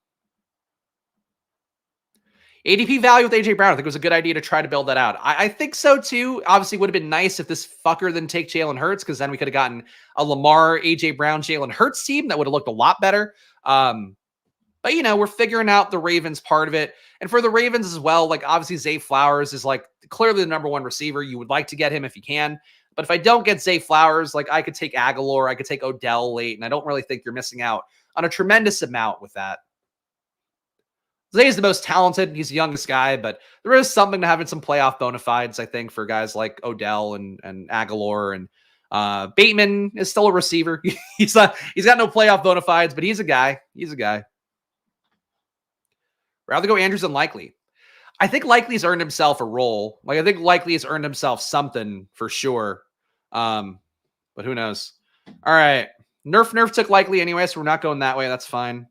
ADP value with A.J. Brown. I think it was a good idea to try to build that out. I think so too. Obviously, it would have been nice if this fucker didn't take Jalen Hurts, because then we could have gotten a Lamar, A.J. Brown, Jalen Hurts team that would have looked a lot better. But But, you know, we're figuring out the Ravens part of it. And for the Ravens as well, like obviously Zay Flowers is like clearly the number one receiver. You would like to get him if you can. But if I don't get Zay Flowers, like I could take Aguilar, I could take Odell late, and I don't really think you're missing out on a tremendous amount with that. Zay is the most talented. He's the youngest guy, but there is something to having some playoff bona fides, I think, for guys like Odell and Aguilar. And Bateman is still a receiver. He's got no playoff bona fides, but he's a guy. He's a guy. Rather go Andrews than Likely. I think Likely's earned himself a role. Like I think Likely has earned himself something for sure. But who knows? All right. Nerf took Likely anyway, so we're not going that way. That's fine.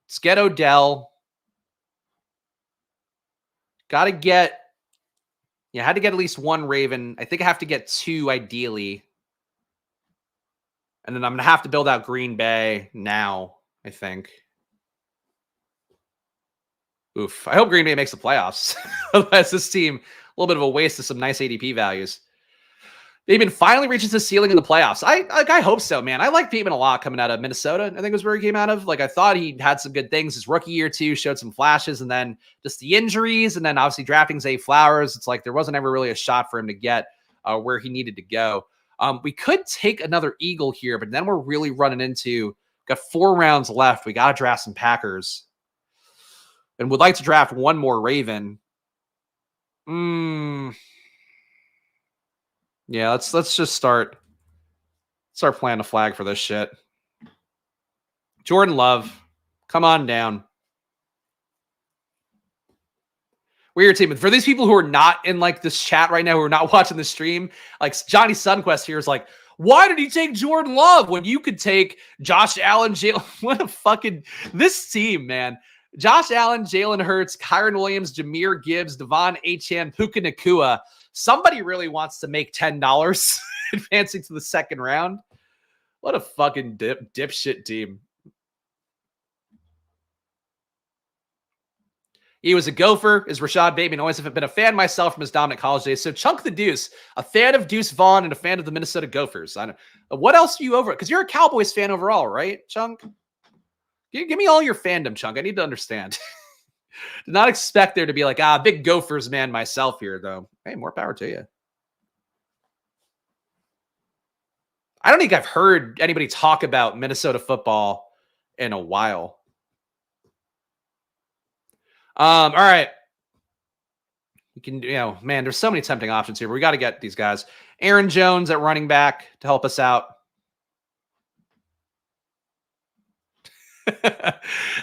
Let's get Odell. Got to get, yeah, had to get at least one Raven. I think I have to get two ideally. And then I'm going to have to build out Green Bay now, I think. Oof. I hope Green Bay makes the playoffs. Otherwise, this team, a little bit of a waste of some nice ADP values. Bateman finally reaches the ceiling in the playoffs. I hope so, man. I like Bateman a lot coming out of Minnesota. I think was where he came out of. Like, I thought he had some good things. His rookie year, too, showed some flashes. And then just the injuries. And then obviously drafting Zay Flowers. It's like there wasn't ever really a shot for him to get where he needed to go. We could take another Eagle here, but then we're really running into, got 4 rounds left. We got to draft some Packers. And would like to draft one more Raven. Yeah, let's just start planting a flag for this shit. Jordan Love, come on down. We're your team. For these people who are not in like this chat right now, who are not watching the stream, like Johnny Sunquest here is like, why did he take Jordan Love when you could take Josh Allen, Jalen? What a fucking, this team, man. Josh Allen, Jalen Hurts, Kyron Williams, Jahmyr Gibbs, Devon Achane, Puka Nacua. Somebody really wants to make $10 advancing to the second round. What a fucking dipshit team. He was a Gopher, is Rashad Bateman. Always have been a fan myself from his dominant college days. So Chunk the Deuce, a fan of Deuce Vaughn and a fan of the Minnesota Gophers. I don't. What else are you over? Because you're a Cowboys fan overall, right, Chunk? Give me all your fandom, Chunk. I need to understand. Did not expect there to be like, big Gophers man myself here, though. Hey, more power to you. I don't think I've heard anybody talk about Minnesota football in a while. All right. You can, man, there's so many tempting options here. But we got to get these guys. Aaron Jones at running back to help us out.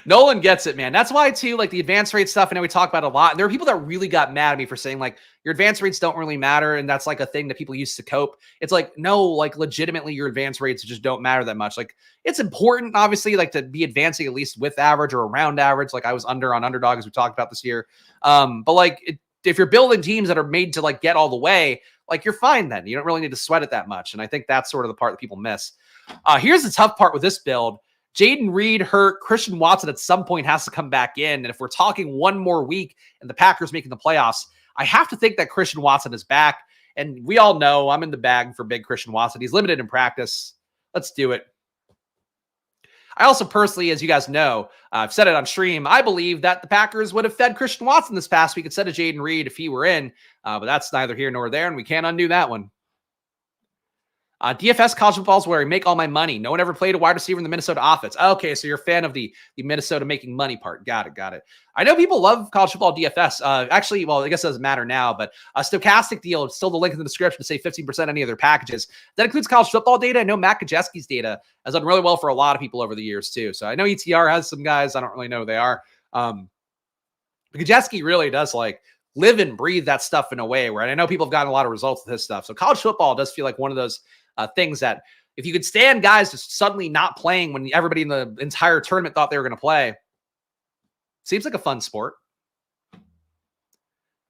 Nolan gets it, man. That's why, too, like the advance rate stuff, I know we talk about a lot. And there are people that really got mad at me for saying, like, your advance rates don't really matter. And that's like a thing that people use to cope. It's like, no, like legitimately your advance rates just don't matter that much. Like it's important, obviously, like to be advancing at least with average or around average. Like I was on Underdog as we talked about this year. But like if you're building teams that are made to like get all the way, like you're fine then. You don't really need to sweat it that much. And I think that's sort of the part that people miss. Here's the tough part with this build. Jaden Reed hurt. Christian Watson at some point has to come back in. And if we're talking one more week and the Packers making the playoffs, I have to think that Christian Watson is back. And we all know I'm in the bag for big Christian Watson. He's limited in practice. Let's do it. I also personally, as you guys know, I've said it on stream, I believe that the Packers would have fed Christian Watson this past week instead of Jaden Reed if he were in. But that's neither here nor there, and we can't undo that one. DFS college football is where I make all my money. No one ever played a wide receiver in the Minnesota offense. Okay, so you're a fan of the Minnesota making money part. Got it. I know people love college football DFS. Actually, well, I guess it doesn't matter now, but a stochastic deal, it's still the link in the description to save 15% any of their packages. That includes college football data. I know Matt Kajeski's data has done really well for a lot of people over the years, too. So I know ETR has some guys. I don't really know who they are. Kajeski really does like live and breathe that stuff in a way where I know people have gotten a lot of results with his stuff. So college football does feel like one of those things that if you could stand guys just suddenly not playing when everybody in the entire tournament thought they were going to play, seems like a fun sport.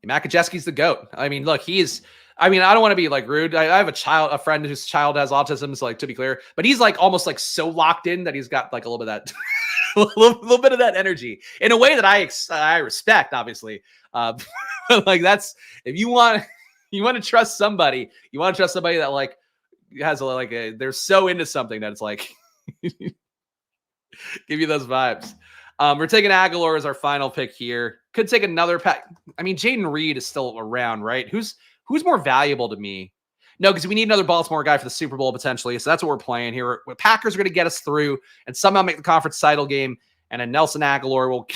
Matt Kajeski's the GOAT. I mean, look, I don't want to be like rude. I have a friend whose child has autism, so like to be clear, but he's like almost like so locked in that he's got like a little bit of that, a little bit of that energy in a way that I respect, obviously. Like that's, if you want to trust somebody, that like, has they're so into something that it's like Give you those vibes. We're taking Aguilar as our final pick here. Could take another pack. I mean, Jaden Reed is still around, right? Who's more valuable to me? No, because we need another Baltimore guy for the Super Bowl potentially. So that's what we're playing here. Packers are going to get us through and somehow make the conference title game. And then Nelson Aguilar will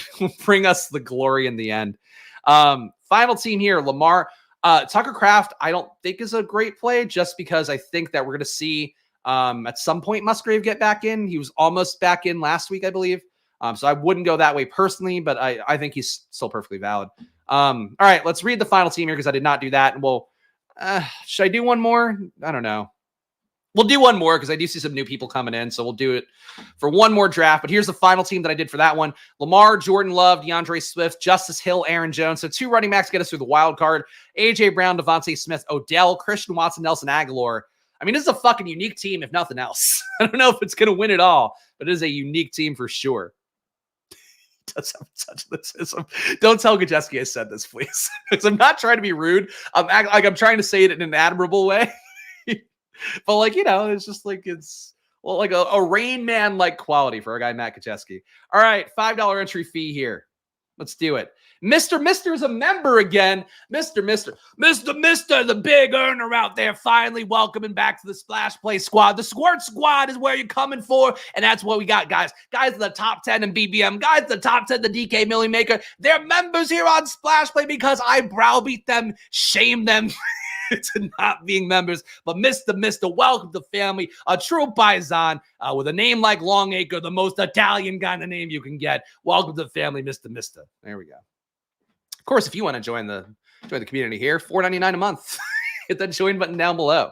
bring us the glory in the end. Final team here, Lamar. Tucker Kraft, I don't think is a great play just because I think that we're going to see at some point Musgrave get back in. He was almost back in last week, I believe. So I wouldn't go that way personally, but I think he's still perfectly valid. All right, let's read the final team here because I did not do that. And should I do one more? I don't know. We'll do one more because I do see some new people coming in. So we'll do it for one more draft. But here's the final team that I did for that one. Lamar, Jordan Love, DeAndre Swift, Justice Hill, Aaron Jones. So 2 running backs get us through the wild card. A.J. Brown, Devontae Smith, Odell, Christian Watson, Nelson Aguilar. I mean, this is a fucking unique team, if nothing else. I don't know if it's going to win it all, but it is a unique team for sure. Does have such lyricism. Don't tell Gajeski I said this, please. Because I'm not trying to be rude. I'm trying to say it in an admirable way. But like, you know, it's just like it's like a Rain Man like quality for our guy Matt Gajeski. All right, $5 entry fee here. Let's do it. Mr. is a member again. Mr. The big earner out there, finally welcoming back to the Splash Play Squad. The Squirt Squad is where you're coming for, and that's what we got, guys. Guys in the top 10 in BBM. Guys in the top 10 the DK Millie Maker. They're members here on Splash Play because I browbeat them, shame them to not being members. But Mr. Welcome to family. A true paisan with a name like Longacre, the most Italian kind of name you can get. Welcome to the family, Mr. There we go. Of course, if you want to join the community here, $4.99 a month. Hit that join button down below.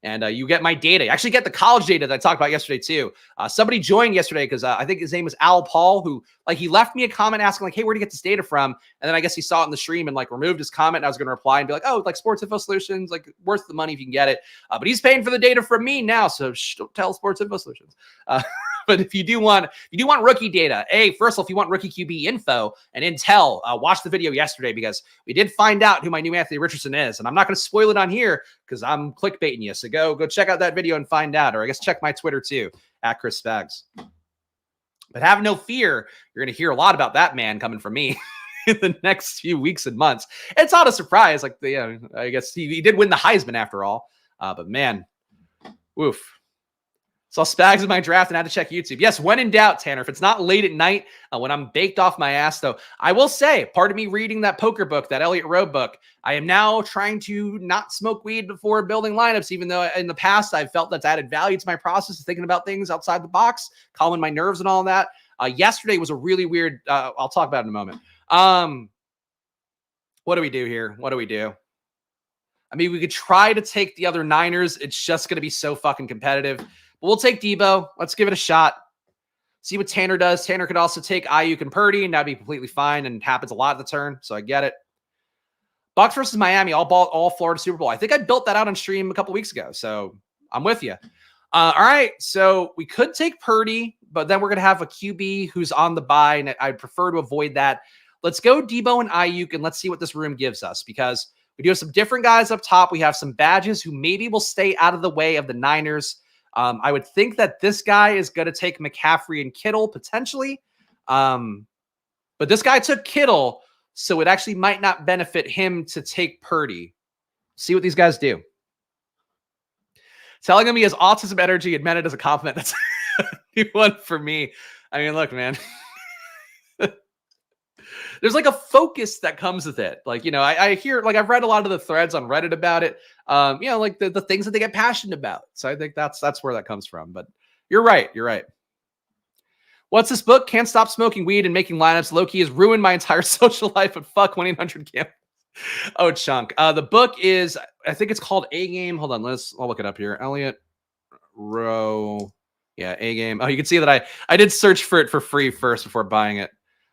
And you get my data. You actually get the college data that I talked about yesterday, too. Somebody joined yesterday because I think his name was Al Paul, who, like, he left me a comment asking, like, hey, where'd you get this data from? And then I guess he saw it in the stream and, like, removed his comment. And I was going to reply and be like, oh, like, Sports Info Solutions, like, worth the money if you can get it. But he's paying for the data from me now, so don't tell Sports Info Solutions. But if you do want rookie data, first of all, if you want rookie QB info and intel, watch the video yesterday because we did find out who my new Anthony Richardson is. And I'm not going to spoil it on here because I'm clickbaiting you. So go check out that video and find out. Or I guess check my Twitter too, at Chris Spags. But have no fear. You're going to hear a lot about that man coming from me in the next few weeks and months. It's not a surprise. Like, I guess he did win the Heisman after all. But man, woof. Saw Spags in my draft and had to check YouTube. Yes, when in doubt, Tanner. If it's not late at night, when I'm baked off my ass, though, I will say, part of me reading that poker book, that Elliott Rowe book, I am now trying to not smoke weed before building lineups, even though in the past I've felt that's added value to my process of thinking about things outside the box, calming my nerves and all that. Yesterday was a really weird, I'll talk about it in a moment. What do we do here? What do we do? I mean, we could try to take the other Niners. It's just going to be so fucking competitive. But we'll take Debo. Let's give it a shot. See what Tanner does. Tanner could also take Ayuk and Purdy, and that'd be completely fine and happens a lot at the turn, so I get it. Bucs versus Miami, all Florida Super Bowl. I think I built that out on stream a couple weeks ago, so I'm with you. All right, so we could take Purdy, but then we're going to have a QB who's on the bye, and I'd prefer to avoid that. Let's go Debo and Ayuk, and let's see what this room gives us, because we do have some different guys up top. We have some badges who maybe will stay out of the way of the Niners. I would think that this guy is going to take McCaffrey and Kittle potentially. But this guy took Kittle, so it actually might not benefit him to take Purdy. See what these guys do. Telling him he has autism energy and meant it as a compliment. That's a new one for me. I mean, look, man. There's like a focus that comes with it. Like, you know, I hear, like, I've read a lot of the threads on Reddit about it. You know, like the things that they get passionate about. So I think that's where that comes from. But you're right. You're right. What's this book? Can't Stop Smoking Weed and Making Lineups. Low-key has ruined my entire social life, but fuck 1-800-CAMP. Oh, chunk. The book is, I think it's called A Game. Hold on. I'll look it up here. Elliott Rowe. Yeah, A Game. Oh, you can see that I did search for it for free first before buying it.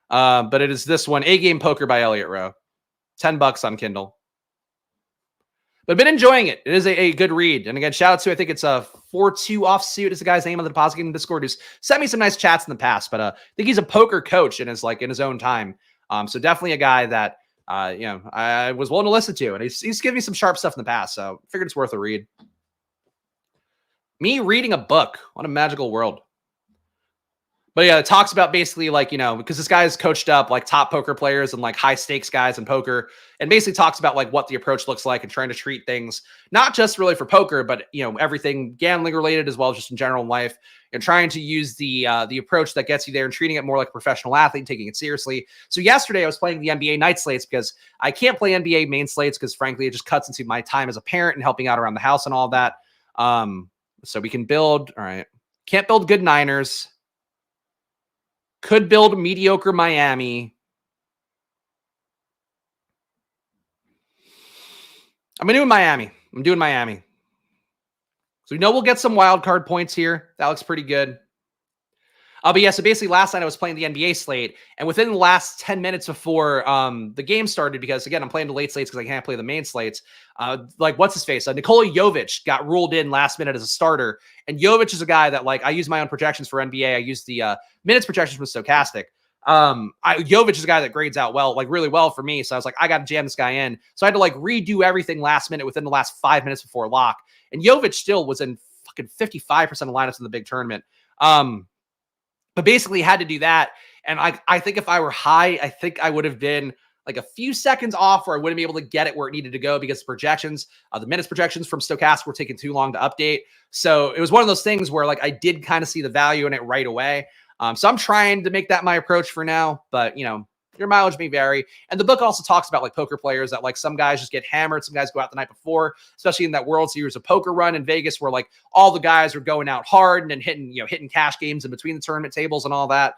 But it is this one, A Game Poker by Elliott Rowe. $10 on Kindle. But I've been enjoying it. It is a good read. And again, shout out to, I think it's a 4-2 Offsuit is the guy's name on the Deposit Game Discord, who's sent me some nice chats in the past. But I think he's a poker coach in his own time. So definitely a guy that you know, I was willing to listen to. And he's given me some sharp stuff in the past. So I figured it's worth a read. Me reading a book. What a magical world. But yeah, it talks about basically like, you know, because this guy has coached up like top poker players and like high stakes guys in poker, and basically talks about like what the approach looks like and trying to treat things, not just really for poker, but, you know, everything gambling related as well as just in general life, and trying to use the approach that gets you there and treating it more like a professional athlete and taking it seriously. So yesterday I was playing the NBA night slates because I can't play NBA main slates because frankly, it just cuts into my time as a parent and helping out around the house and all that. So we can build, all right. Can't build good Niners. Could build mediocre Miami. I'm doing Miami. I'm doing Miami. So we know we'll get some wild card points here. That looks pretty good. But yeah, so basically last night I was playing the NBA slate, and within the last 10 minutes before the game started, because again, I'm playing the late slates because I can't play the main slates, like what's his face? Nikola Jovic got ruled in last minute as a starter. And Jovic is a guy that like, I use my own projections for NBA. I use the minutes projections with Stochastic. Jovic is a guy that grades out well, like really well for me. So I was like, I got to jam this guy in. So I had to like redo everything last minute within the last 5 minutes before lock. And Jovic still was in fucking 55% of lineups in the big tournament. But basically had to do that. And I think if I were high, I think I would have been like a few seconds off where I wouldn't be able to get it where it needed to go because the projections, the minutes projections from Stochastic were taking too long to update. So it was one of those things where like I did kind of see the value in it right away. So I'm trying to make that my approach for now, but you know, your mileage may vary. And the book also talks about like poker players that like some guys just get hammered. Some guys go out the night before, especially in that World Series of Poker run in Vegas where like all the guys are going out hard and then hitting cash games in between the tournament tables and all that.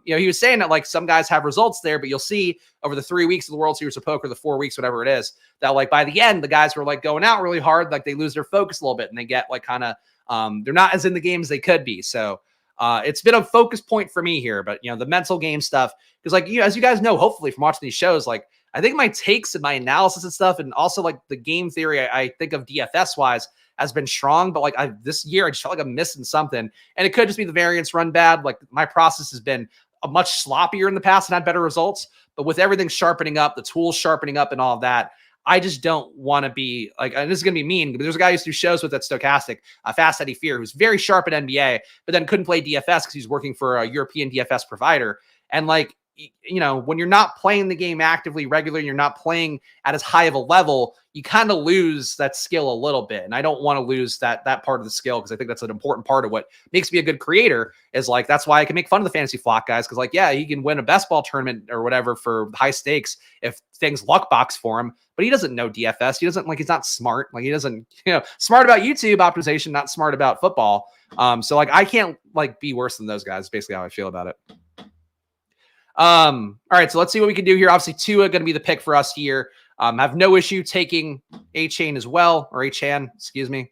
He was saying that like some guys have results there, but you'll see over the 3 weeks of the World Series of Poker, the 4 weeks, whatever it is, that like by the end, the guys who are like going out really hard, like they lose their focus a little bit and they get like kind of, they're not as in the game as they could be. So it's been a focus point for me here, but the mental game stuff, because like as you guys know, hopefully from watching these shows, like I think my takes and my analysis and stuff, and also like the game theory I think of DFS wise has been strong, but like this year I just felt like I'm missing something, and it could just be the variance run bad. Like my process has been a much sloppier in the past and had better results, but with everything sharpening up, the tools sharpening up, and all of that, I just don't want to be like, and this is going to be mean, but there's a guy who used to do shows with that Stochastic, Fast Eddie Fear, who's very sharp at NBA, but then couldn't play DFS because he's working for a European DFS provider. And like, when you're not playing the game actively, regularly, you're not playing at as high of a level, you kind of lose that skill a little bit. And I don't want to lose that part of the skill, because I think that's an important part of what makes me a good creator, is like, that's why I can make fun of the fantasy flock guys. Cause like, yeah, he can win a best ball tournament or whatever for high stakes if things luck box for him, but he doesn't know DFS. He doesn't, like, he's not smart. Like he doesn't, smart about YouTube optimization, not smart about football. So like, I can't like be worse than those guys. Is basically how I feel about it. All right, so let's see what we can do here. Obviously, Tua going to be the pick for us here. I have no issue taking A-Chain as well, or A-Chan, excuse me.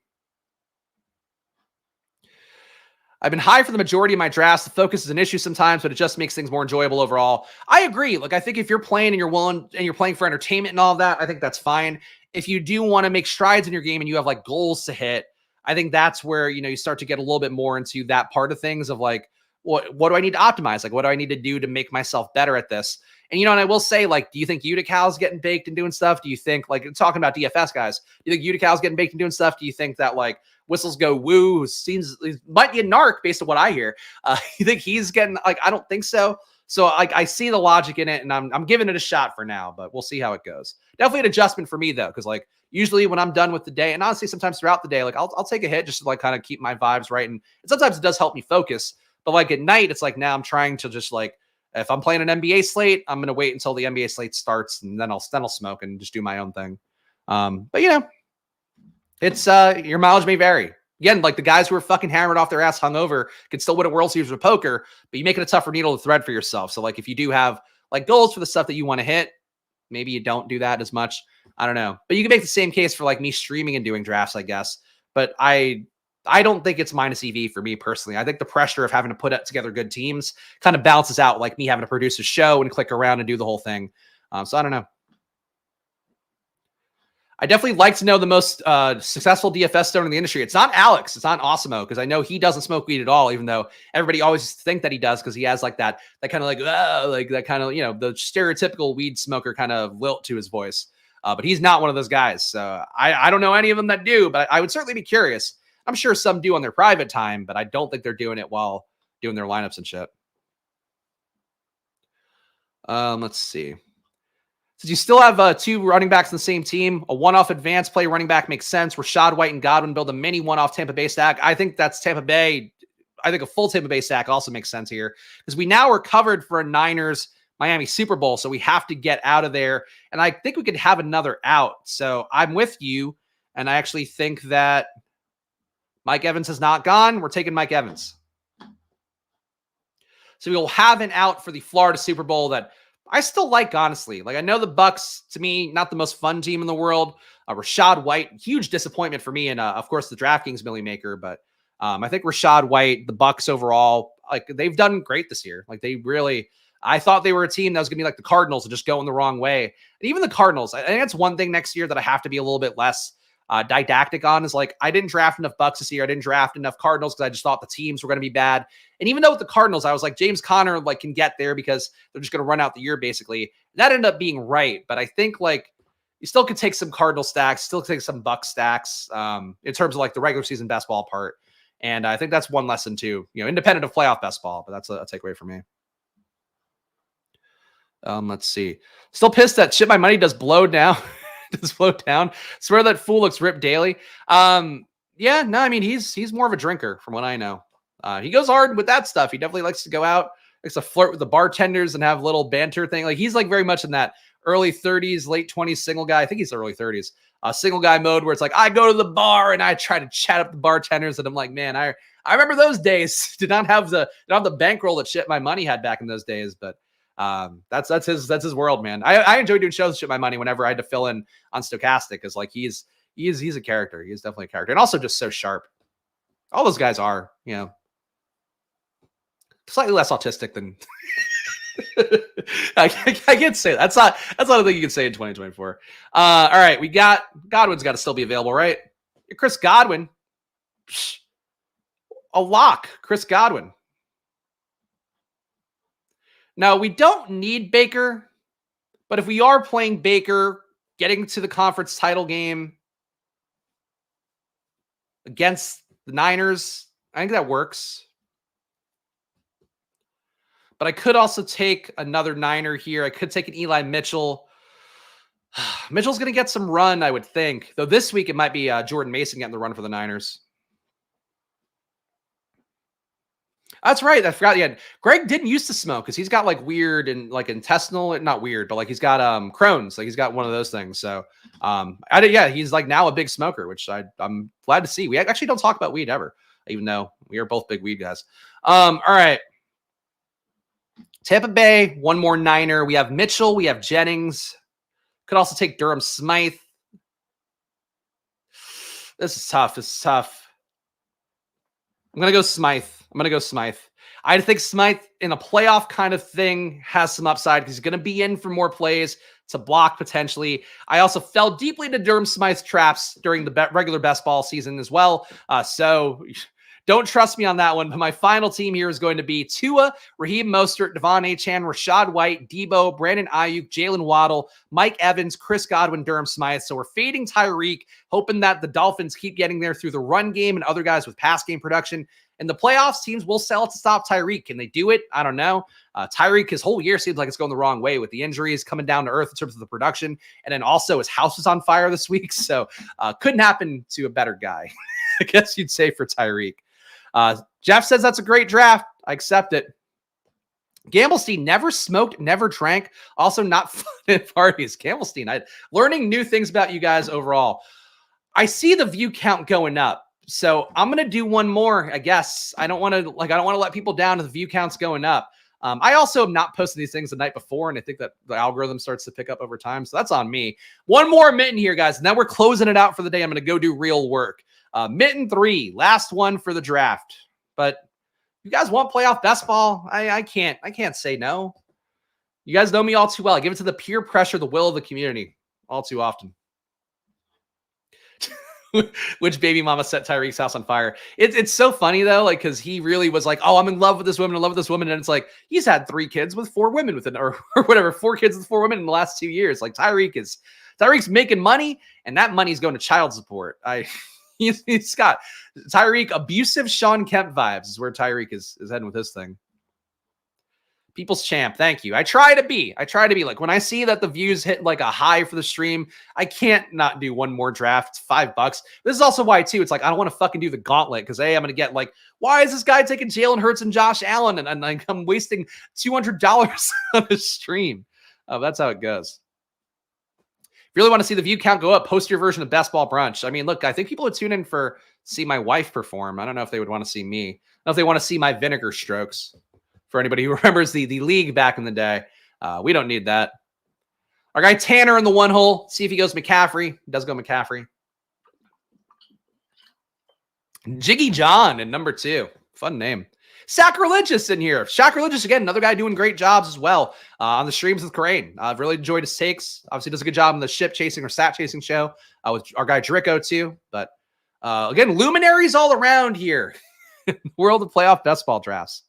I've been high for the majority of my drafts. The focus is an issue sometimes, but it just makes things more enjoyable overall. I agree. Like, I think if you're playing and you're willing and you're playing for entertainment and all of that, I think that's fine. If you do want to make strides in your game and you have like goals to hit, I think that's where, you start to get a little bit more into that part of things of like, what do I need to optimize? Like, what do I need to do to make myself better at this? And, and I will say, like, do you think Utical's getting baked and doing stuff? Do you think, like, talking about DFS guys, do you think Utical's getting baked and doing stuff? Do you think that, like, Whistles Go Woo, who seems, might be a narc based on what I hear, you think he's getting, like, I don't think so. So, like, I see the logic in it, and I'm giving it a shot for now, but we'll see how it goes. Definitely an adjustment for me, though, because, like, usually when I'm done with the day, and honestly, sometimes throughout the day, like, I'll take a hit just to, like, kind of keep my vibes right. And sometimes it does help me focus. But like at night, it's like now I'm trying to just like, if I'm playing an NBA slate, I'm going to wait until the NBA slate starts, and then I'll smoke and just do my own thing. But it's your mileage may vary. Again, like the guys who are fucking hammered off their ass hungover can still win a World Series of Poker, but you make it a tougher needle to thread for yourself. So like if you do have like goals for the stuff that you want to hit, maybe you don't do that as much. I don't know. But you can make the same case for like me streaming and doing drafts, I guess. But I don't think it's minus EV for me personally. I think the pressure of having to put together good teams kind of balances out like me having to produce a show and click around and do the whole thing. So I don't know. I definitely like to know the most successful DFS stone in the industry. It's not Alex. It's not Osimo, because I know he doesn't smoke weed at all, even though everybody always think that he does, because he has like that kind of like that kind of, the stereotypical weed smoker kind of lilt to his voice. But he's not one of those guys. So I don't know any of them that do, but I would certainly be curious. I'm sure some do on their private time, but I don't think they're doing it while doing their lineups and shit. Let's see. Since you still have 2 running backs in the same team, a one-off advanced play running back makes sense. Rashad White and Godwin build a mini one-off Tampa Bay stack. I think that's Tampa Bay. I think a full Tampa Bay stack also makes sense here because we now are covered for a Niners Miami Super Bowl, so we have to get out of there. And I think we could have another out. So I'm with you, and I actually think that Mike Evans has not gone. We're taking Mike Evans. So we'll have an out for the Florida Super Bowl that I still like, honestly. Like, I know the Bucs, to me, not the most fun team in the world. Rashad White, huge disappointment for me, and of course the DraftKings Millie Maker. But I think Rashad White, the Bucs overall, like they've done great this year. Like they really, I thought they were a team that was gonna be like the Cardinals and just going the wrong way. And even the Cardinals, I think that's one thing next year that I have to be a little bit less didactic on is like I didn't draft enough Bucs this year. I didn't draft enough Cardinals because I just thought the teams were going to be bad. And even though with the Cardinals, I was like James Conner like can get there because they're just going to run out the year basically. That ended up being right, but I think like you still could take some Cardinal stacks, still take some Bucs stacks in terms of like the regular season best ball part. And I think that's one lesson too, you know, independent of playoff best ball, but that's a takeaway for me. Let's see. Still pissed that Shit My Money does blow down. Does blow down. Swear that fool looks ripped daily. Yeah, no, I mean he's more of a drinker from what I know. He goes hard with that stuff. He definitely likes to go out, likes to flirt with the bartenders and have a little banter thing. Like he's like very much in that early 30s, late 20s single guy. I think he's early 30s. Single guy mode where it's like I go to the bar and I try to chat up the bartenders and I'm like, man, I remember those days. Did not have the bankroll that Shit My Money had back in those days, but that's his world, man. I enjoy doing shows with Shit My Money whenever I had to fill in on Stochastic because like he's a character. He's definitely a character and also just so sharp. All those guys are, you know, slightly less autistic than I can't say that. That's not a thing you can say in 2024. All right, we got Godwin's got to still be available, right? Chris Godwin, a lock. Chris Godwin. Now, we don't need Baker, but if we are playing Baker, getting to the conference title game against the Niners, I think that works. But I could also take another Niner here. I could take an Eli Mitchell. Mitchell's going to get some run, I would think. Though this week it might be Jordan Mason getting the run for the Niners. That's right. I forgot. Yeah, Greg didn't used to smoke because he's got like weird and like intestinal, not weird, but like he's got Crohn's. Like he's got one of those things. So yeah, he's like now a big smoker, which I'm glad to see. We actually don't talk about weed ever, even though we are both big weed guys. All right. Tampa Bay, one more Niner. We have Mitchell. We have Jennings. Could also take Durham Smythe. This is tough. I'm going to go Smythe. I think Smythe in a playoff kind of thing has some upside because he's going to be in for more plays to block potentially. I also fell deeply into Durham Smythe's traps during the regular best ball season as well. So don't trust me on that one. But my final team here is going to be Tua, Raheem Mostert, Devon Achane, Rashad White, Debo, Brandon Ayuk, Jalen Waddle, Mike Evans, Chris Godwin, Durham Smythe. So we're fading Tyreek, hoping that the Dolphins keep getting there through the run game and other guys with pass game production. In the playoffs, teams will sell it to stop Tyreek. Can they do it? I don't know. Tyreek, his whole year seems like it's going the wrong way with the injuries coming down to earth in terms of the production. And then also his house is on fire this week. So couldn't happen to a better guy, I guess you'd say, for Tyreek. Jeff says that's a great draft. I accept it. Gamblestein never smoked, never drank. Also not fun at parties. Gamblestein, learning new things about you guys overall. I see the view count going up. So I'm going to do one more, I guess. I don't want to let people down if the view count's going up. I also am not posting these things the night before, and I think that the algorithm starts to pick up over time. So that's on me. One more mitten here, guys. And then we're closing it out for the day. I'm going to go do real work. Mitten 3, last one for the draft. But you guys want playoff best ball? I can't say no. You guys know me all too well. I give it to the peer pressure, the will of the community all too often. Which baby mama set Tyreek's house on fire? It's so funny though, like because he really was like, oh, I'm in love with this woman, and it's like he's had 3 kids with 4 women within, or whatever, 4 kids with 4 women in the last 2 years. Like Tyreek's making money, and that money's going to child support. He's got Tyreek abusive Sean Kemp vibes is where Tyreek is heading with his thing. People's champ. Thank you. I try to be like, when I see that the views hit like a high for the stream, I can't not do one more draft. It's $5. This is also why too. It's like, I don't want to fucking do the gauntlet because I'm going to get like, why is this guy taking Jalen Hurts and Josh Allen? And like, I'm wasting $200 on the stream. That's how it goes. If you really want to see the view count go up, post your version of Best Ball Brunch. I mean, look, I think people would tune in for see my wife perform. I don't know if they would want to see me. I don't know if they want to see my vinegar strokes. For anybody who remembers the league back in the day, we don't need that. Our guy Tanner in the one hole. See if he goes McCaffrey. He does go McCaffrey. Jiggy John in number 2. Fun name. Sacrilegious in here. Sacrilegious, again, another guy doing great jobs as well on the streams with Crane. I've really enjoyed his takes. Obviously does a good job on the ship chasing or stat chasing show with our guy Drico too. But again, luminaries all around here. World of playoff best ball drafts.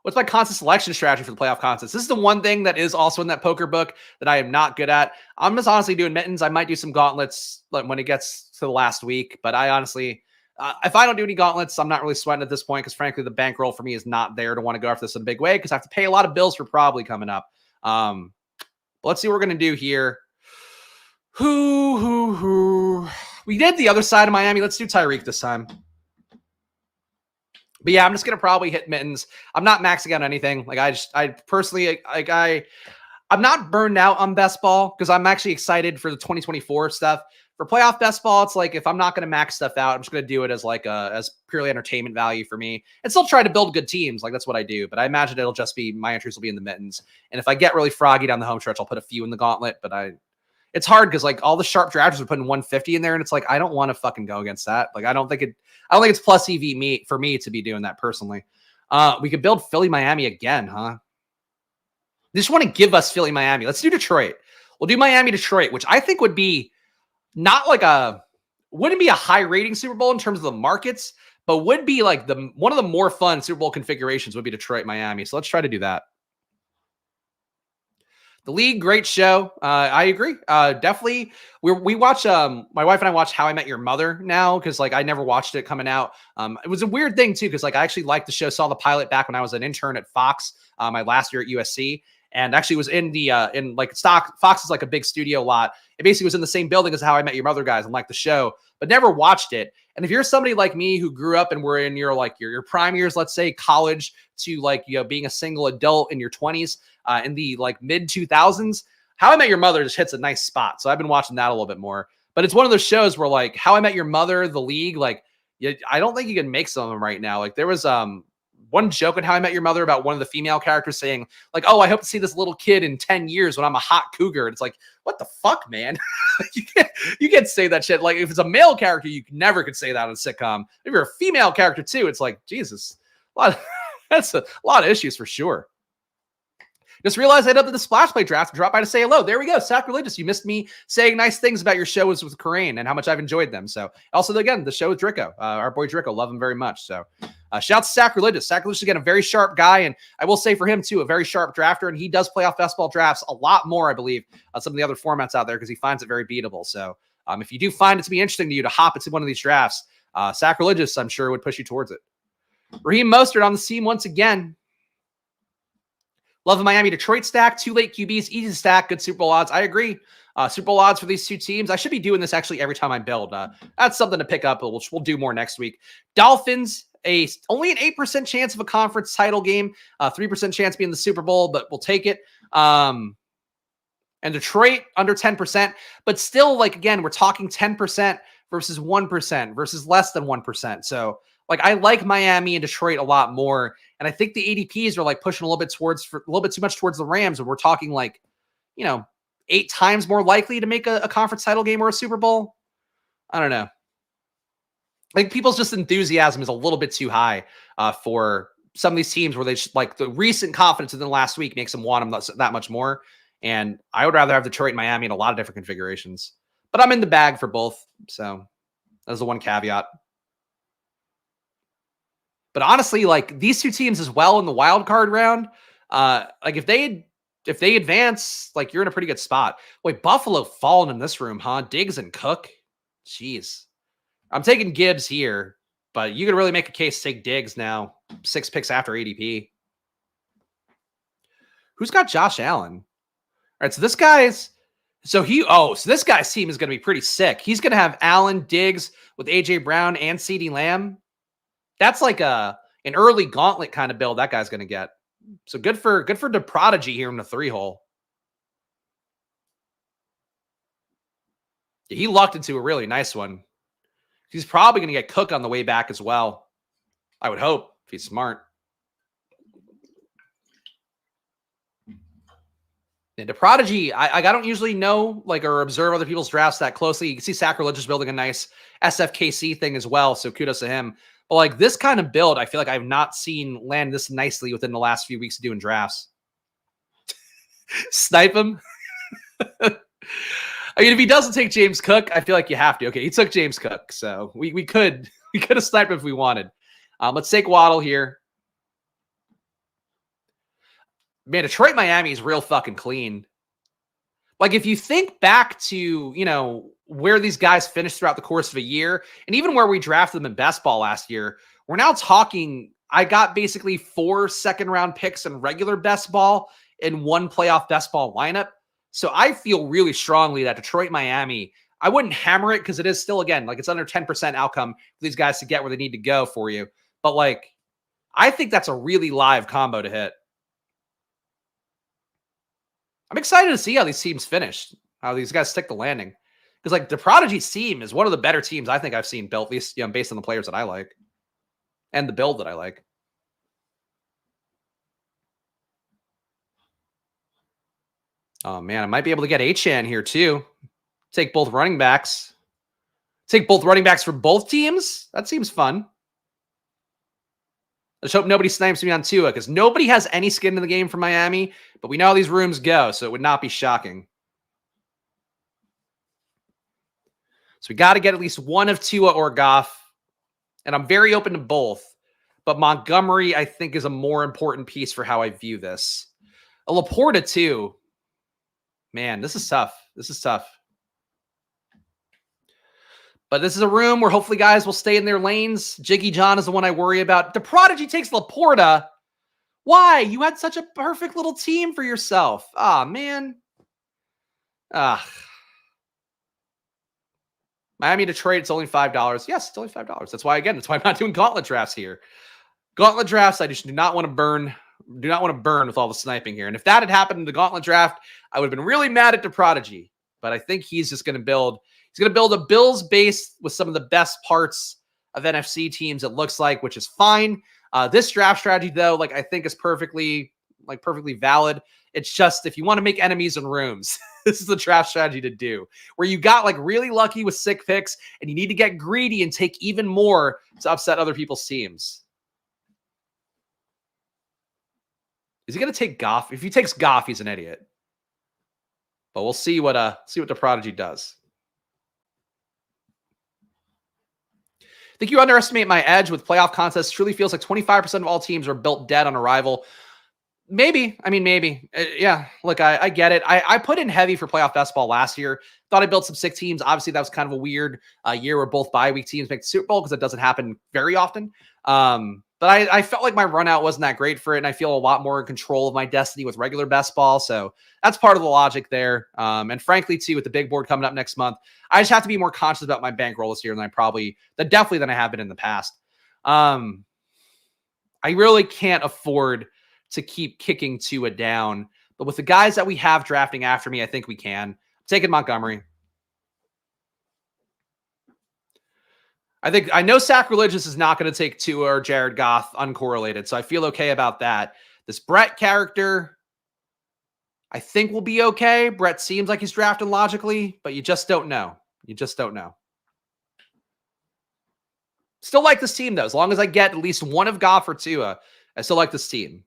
What's my constant selection strategy for the playoff contests? This is the one thing that is also in that poker book that I am not good at. I'm just honestly doing mittens. I might do some gauntlets when it gets to the last week, but I honestly, if I don't do any gauntlets, I'm not really sweating at this point because frankly, the bankroll for me is not there to want to go after this in a big way because I have to pay a lot of bills for probably coming up. But let's see what we're going to do here. We did the other side of Miami. Let's do Tyreek this time. But yeah, I'm just going to probably hit mittens. I'm not maxing out anything. Like I personally, I'm not burned out on best ball because I'm actually excited for the 2024 stuff. For playoff best ball, it's like, if I'm not going to max stuff out, I'm just going to do it as like as purely entertainment value for me and still try to build good teams. Like that's what I do. But I imagine it'll just be, my entries will be in the mittens. And if I get really froggy down the home stretch, I'll put a few in the gauntlet, but it's hard because like all the sharp drafters are putting 150 in there, and it's like I don't want to fucking go against that. Like I don't think it's plus EV for me to be doing that personally. We could build Philly-Miami again, huh? They just want to give us Philly-Miami. Let's do Detroit. We'll do Miami-Detroit, which I think would be not like wouldn't be a high rating Super Bowl in terms of the markets, but would be like one of the more fun Super Bowl configurations would be Detroit-Miami. So let's try to do that. The league, great show. I agree. Definitely. We watch, my wife and I watch How I Met Your Mother now because like I never watched it coming out. It was a weird thing too because like I actually liked the show, saw the pilot back when I was an intern at Fox my last year at USC, and actually was in the in like Fox is like a big studio lot. It basically was in the same building as How I Met Your Mother guys and liked the show, but never watched it. And if you're somebody like me who grew up and were in your prime years, let's say college to like, being a single adult in your 20s in the like mid 2000s, How I Met Your Mother just hits a nice spot. So I've been watching that a little bit more, but it's one of those shows where like How I Met Your Mother, the league, like I don't think you can make some of them right now. Like there was one joke in How I Met Your Mother about one of the female characters saying like, oh, I hope to see this little kid in 10 years when I'm a hot cougar. And it's like, what the fuck, man? you can't say that shit. Like if it's a male character, you never could say that on a sitcom. If you're a female character too, it's like, Jesus, that's a lot of issues for sure. Just realized I did the splash play draft and dropped by to say hello. There we go. Sacrilegious. You missed me saying nice things about your shows with Corain and how much I've enjoyed them. So also, again, the show with Drico, our boy Drico, love him very much. So shouts to Sacrilegious. Sacrilegious, again, a very sharp guy. And I will say for him too, a very sharp drafter. And he does play off best ball drafts a lot more, I believe, some of the other formats out there because he finds it very beatable. So if you do find it to be interesting to you to hop into one of these drafts, Sacrilegious, I'm sure, would push you towards it. Raheem Mostert on the scene once again. Love the Miami-Detroit stack. 2 late QBs, easy to stack, good Super Bowl odds. I agree. Super Bowl odds for these two teams. I should be doing this actually every time I build. That's something to pick up, but we'll do more next week. Dolphins, only an 8% chance of a conference title game, 3% chance being the Super Bowl, but we'll take it. And Detroit, under 10%. But still, like, again, we're talking 10% versus 1% versus less than 1%. So, like, I like Miami and Detroit a lot more. And I think the ADPs are like pushing a little bit too much towards the Rams. And we're talking like, 8 times more likely to make a conference title game or a Super Bowl. I don't know. Like people's just enthusiasm is a little bit too high for some of these teams where they like the recent confidence in the last week makes them want them that much more. And I would rather have Detroit and Miami in a lot of different configurations, but I'm in the bag for both. So that's the one caveat. But honestly, like these two teams as well in the wild card round, like if they advance, like you're in a pretty good spot. Wait, Buffalo fallen in this room, huh? Diggs and Cook. Jeez. I'm taking Gibbs here, but you could really make a case to take Diggs now. 6 picks after ADP. Who's got Josh Allen? All right, so this guy's... So this guy's team is going to be pretty sick. He's going to have Allen, Diggs with AJ Brown and CeeDee Lamb. That's like an early gauntlet kind of build that guy's going to get. So good for the Prodigy here in the 3-hole. He lucked into a really nice one. He's probably going to get cooked on the way back as well. I would hope if he's smart. And the Prodigy, I don't usually know or observe other people's drafts that closely. You can see Sacrilegious building a nice SFKC thing as well, so kudos to him. But this kind of build, I feel like I've not seen land this nicely within the last few weeks of doing drafts. Snipe him. I mean, if he doesn't take James Cook, I feel like you have to. Okay, he took James Cook, so we could have sniped him if we wanted. Let's take Waddle here. Man, Detroit, Miami is real fucking clean. If you think back to, where these guys finished throughout the course of a year, and even where we drafted them in best ball last year, we're now talking, I got basically 4 second-round picks in regular best ball and 1 playoff best ball lineup. So I feel really strongly that Detroit, Miami, I wouldn't hammer it because it is still, again, it's under 10% outcome for these guys to get where they need to go for you. But, I think that's a really live combo to hit. I'm excited to see how these teams finish, how these guys stick the landing. Because, the Prodigy's team is one of the better teams I think I've seen built, at least, based on the players that I like. And the build that I like. Oh, man, I might be able to get H-Chan here, too. Take both running backs. Take both running backs for both teams? That seems fun. Let's hope nobody snipes me on Tua, because nobody has any skin in the game for Miami, but we know how these rooms go, so it would not be shocking. So we got to get at least one of Tua or Goff, and I'm very open to both, but Montgomery, I think, is a more important piece for how I view this. A Laporta, too. Man, this is tough. This is tough. But this is a room where hopefully guys will stay in their lanes. Jiggy John is the one I worry about. The Prodigy takes Laporta. Why? You had such a perfect little team for yourself. Ah, man. Miami, Detroit, it's only $5. Yes, it's only $5. That's why, again, that's why I'm not doing gauntlet drafts here. Gauntlet drafts, I just do not want to burn. Do not want to burn with all the sniping here. And if that had happened in the gauntlet draft, I would have been really mad at the Prodigy. But I think he's just going to build... He's going to build a Bills base with some of the best parts of NFC teams, it looks like, which is fine. This draft strategy, though, I think is perfectly valid. It's just if you want to make enemies in rooms, this is the draft strategy to do. Where you got really lucky with sick picks and you need to get greedy and take even more to upset other people's teams. Is he going to take Goff? If he takes Goff, he's an idiot. But we'll see what the Prodigy does. I think you underestimate my edge with playoff contests. Truly feels like 25% of all teams are built dead on arrival. Maybe. I mean, maybe. Yeah, look, I get it. I put in heavy for playoff best ball last year. Thought I built some sick teams. Obviously, that was kind of a weird year where both bye week teams make the Super Bowl because it doesn't happen very often. But I felt like my run out wasn't that great for it, and I feel a lot more in control of my destiny with regular best ball. So that's part of the logic there. And frankly, too, with the big board coming up next month, I just have to be more conscious about my bankroll this year than definitely than I have been in the past. I really can't afford to keep kicking Tua down. But with the guys that we have drafting after me, I think we can. I'm taking Montgomery. I know Sacrilegious is not going to take Tua or Jared Goff uncorrelated, so I feel okay about that. This Brett character, I think will be okay. Brett seems like he's drafted logically, but you just don't know. You just don't know. Still like this team, though. As long as I get at least one of Goff or Tua, I still like this team.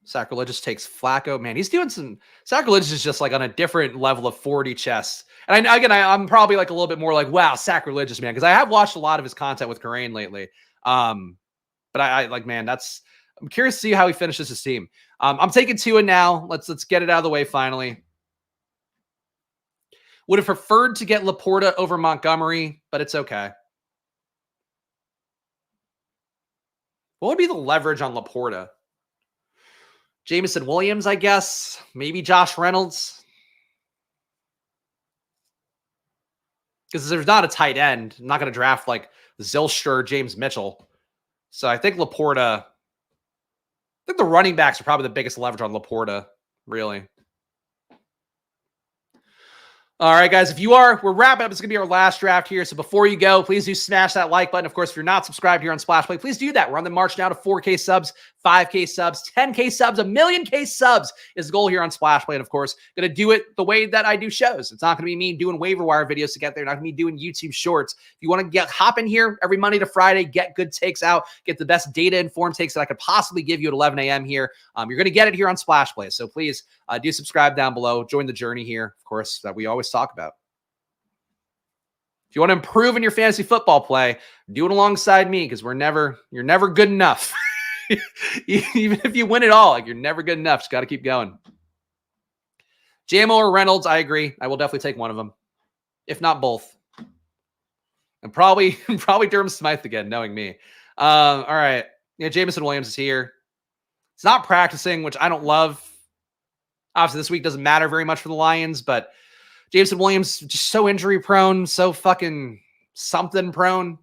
Sacrilegious takes Flacco. Man, he's doing some... Sacrilegious is just on a different level of 40 chess. And I'm probably a little bit more wow, Sacrilegious, man, because I have watched a lot of his content with Karain lately. But man, that's I'm curious to see how he finishes his team. I'm taking Tua now. Let's get it out of the way finally. Would have preferred to get Laporta over Montgomery, but it's okay. What would be the leverage on Laporta? Jameson Williams, I guess. Maybe Josh Reynolds. Because there's not a tight end. I'm not going to draft like Zylstra or James Mitchell. So I think Laporta... I think the running backs are probably the biggest leverage on Laporta, really. All right, guys, we're wrapping up. It's going to be our last draft here. So before you go, please do smash that like button. Of course, if you're not subscribed here on Splash Play, please do that. We're on the march now to 4K subs, 5K subs, 10K subs, 1,000,000K subs is the goal here on Splash Play. And of course, going to do it the way that I do shows. It's not going to be me doing waiver wire videos to get there. Not going to be doing YouTube shorts. If you want to hop in here every Monday to Friday, get good takes out, get the best data-informed takes that I could possibly give you at 11 a.m. here, you're going to get it here on Splash Play. So please do subscribe down below. Join the journey here, of course, that we always talk about. If you want to improve in your fantasy football play, do it alongside me because you're never good enough. Even if you win it all, you're never good enough. Just got to keep going. JMO or Reynolds, I agree. I will definitely take one of them, if not both. And probably Durham Smythe again, knowing me. All right. Yeah, Jameson Williams is here. It's not practicing, which I don't love. Obviously, this week doesn't matter very much for the Lions, but Jameson Williams, just so injury prone, so fucking something prone.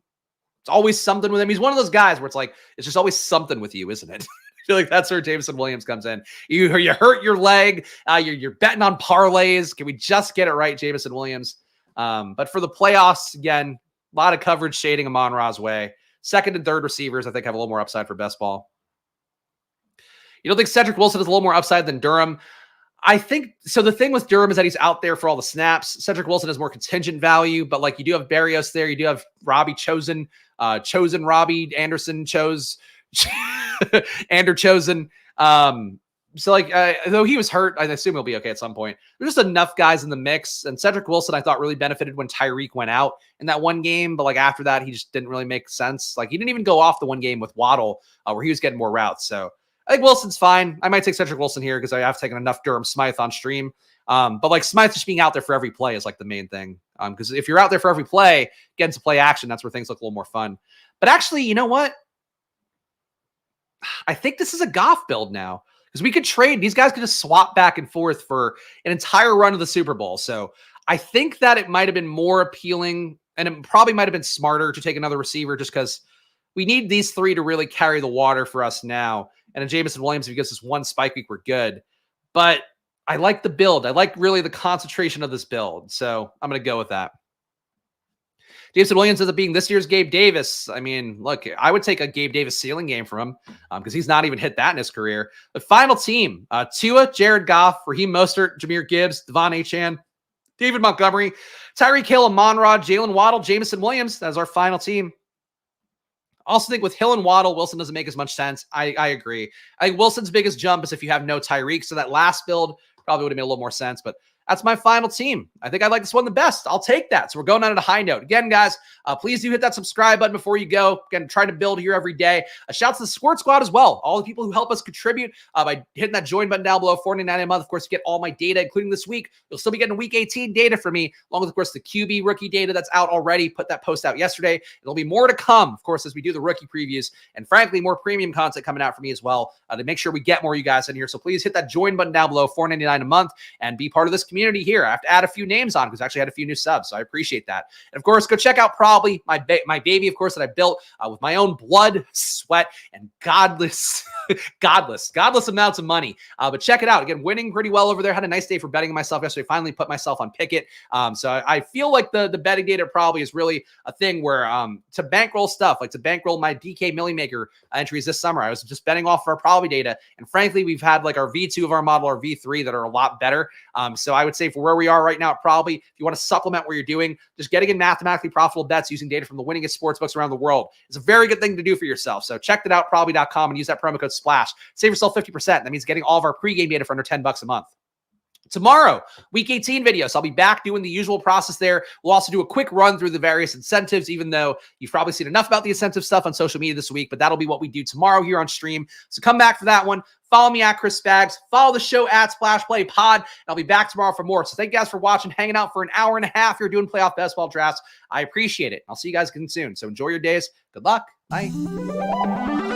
It's always something with him. He's one of those guys where it's like, it's just always something with you, isn't it? I feel like that's where Jameson Williams comes in. You hurt your leg. You're betting on parlays. Can we just get it right, Jameson Williams? But for the playoffs, again, a lot of coverage shading Amon-Ra's way. Second and third receivers, I think, have a little more upside for best ball. You don't think Cedric Wilson has a little more upside than Durham? I think so. The thing with Durham is that he's out there for all the snaps. Cedric Wilson has more contingent value, but like you do have Berrios there. You do have Robbie Chosen, Robbie Anderson Chosen. So like, though he was hurt, I assume he'll be okay at some point. There's just enough guys in the mix. And Cedric Wilson, I thought, really benefited when Tyreek went out in that one game. But like after that, he just didn't really make sense. Like he didn't even go off the one game with Waddle where he was getting more routes. So I think Wilson's fine. I might take Cedric Wilson here because I have taken enough Durham Smythe on stream. But like Smythe just being out there for every play is like the main thing. Because if you're out there for every play, get into play action, that's where things look a little more fun. But actually, you know what? I think this is a Goff build now. Because we could trade. These guys could just swap back and forth for an entire run of the Super Bowl. So I think that it might have been more appealing, and it probably might have been smarter to take another receiver just because we need these three to really carry the water for us now. And in Jameson Williams, if he gives us one spike week, we're good. But I like the build. I like really the concentration of this build. So I'm going to go with that. Jameson Williams ends up being this year's Gabe Davis. I mean, look, I would take a Gabe Davis ceiling game from him because he's not even hit that in his career. The final team, Tua, Jared Goff, Raheem Mostert, Jahmyr Gibbs, Devon Achane, David Montgomery, Tyreek Hill, Amon-Ra, Jalen Waddle, Jameson Williams. That's our final team. Also think with Hill and Waddle, Wilson doesn't make as much sense. I agree. I think Wilson's biggest jump is if you have no Tyreek. So that last build probably would have made a little more sense. But that's my final team. I think I like this one the best. I'll take that. So we're going out at a high note. Again, guys, please do hit that subscribe button before you go. Again, try to build here every day. A shout out to the Squirt Squad as well. All the people who help us contribute by hitting that join button down below, $49.99 a month. Of course, you get all my data, including this week. You'll still be getting week 18 data from me, along with, of course, the QB rookie data that's out already. Put that post out yesterday. There'll be more to come, of course, as we do the rookie previews. And frankly, more premium content coming out for me as well to make sure we get more of you guys in here. So please hit that join button down below, $4.99 a month, and be part of this community here. I have to add a few names on because I actually had a few new subs, so I appreciate that. And of course, go check out Probably, my baby, of course, that I built with my own blood, sweat, and godless amounts of money. But check it out. Again, winning pretty well over there. Had a nice day for betting myself yesterday. Finally put myself on Pickett. So I feel like the betting data probably is really a thing where to bankroll stuff, like to bankroll my DK Millie Maker entries this summer, I was just betting off our Probably data. And frankly, we've had like our V2 of our model, our V3 that are a lot better. So I would say for where we are right now, probably if you want to supplement what you're doing, just getting in mathematically profitable bets using data from the winningest sportsbooks around the world is a very good thing to do for yourself. So check that out, probably.com, and use that promo code SPLASH. Save yourself 50%. That means getting all of our pregame data for under $10 a month. Tomorrow, week 18 video. So I'll be back doing the usual process there. We'll also do a quick run through the various incentives, even though you've probably seen enough about the incentive stuff on social media this week, but that'll be what we do tomorrow here on stream. So come back for that one. Follow me at Chris Spags. Follow the show at Splash Play Pod. And I'll be back tomorrow for more. So thank you guys for watching, hanging out for an hour and a half. You're doing playoff best ball drafts. I appreciate it. I'll see you guys again soon. So enjoy your days. Good luck. Bye.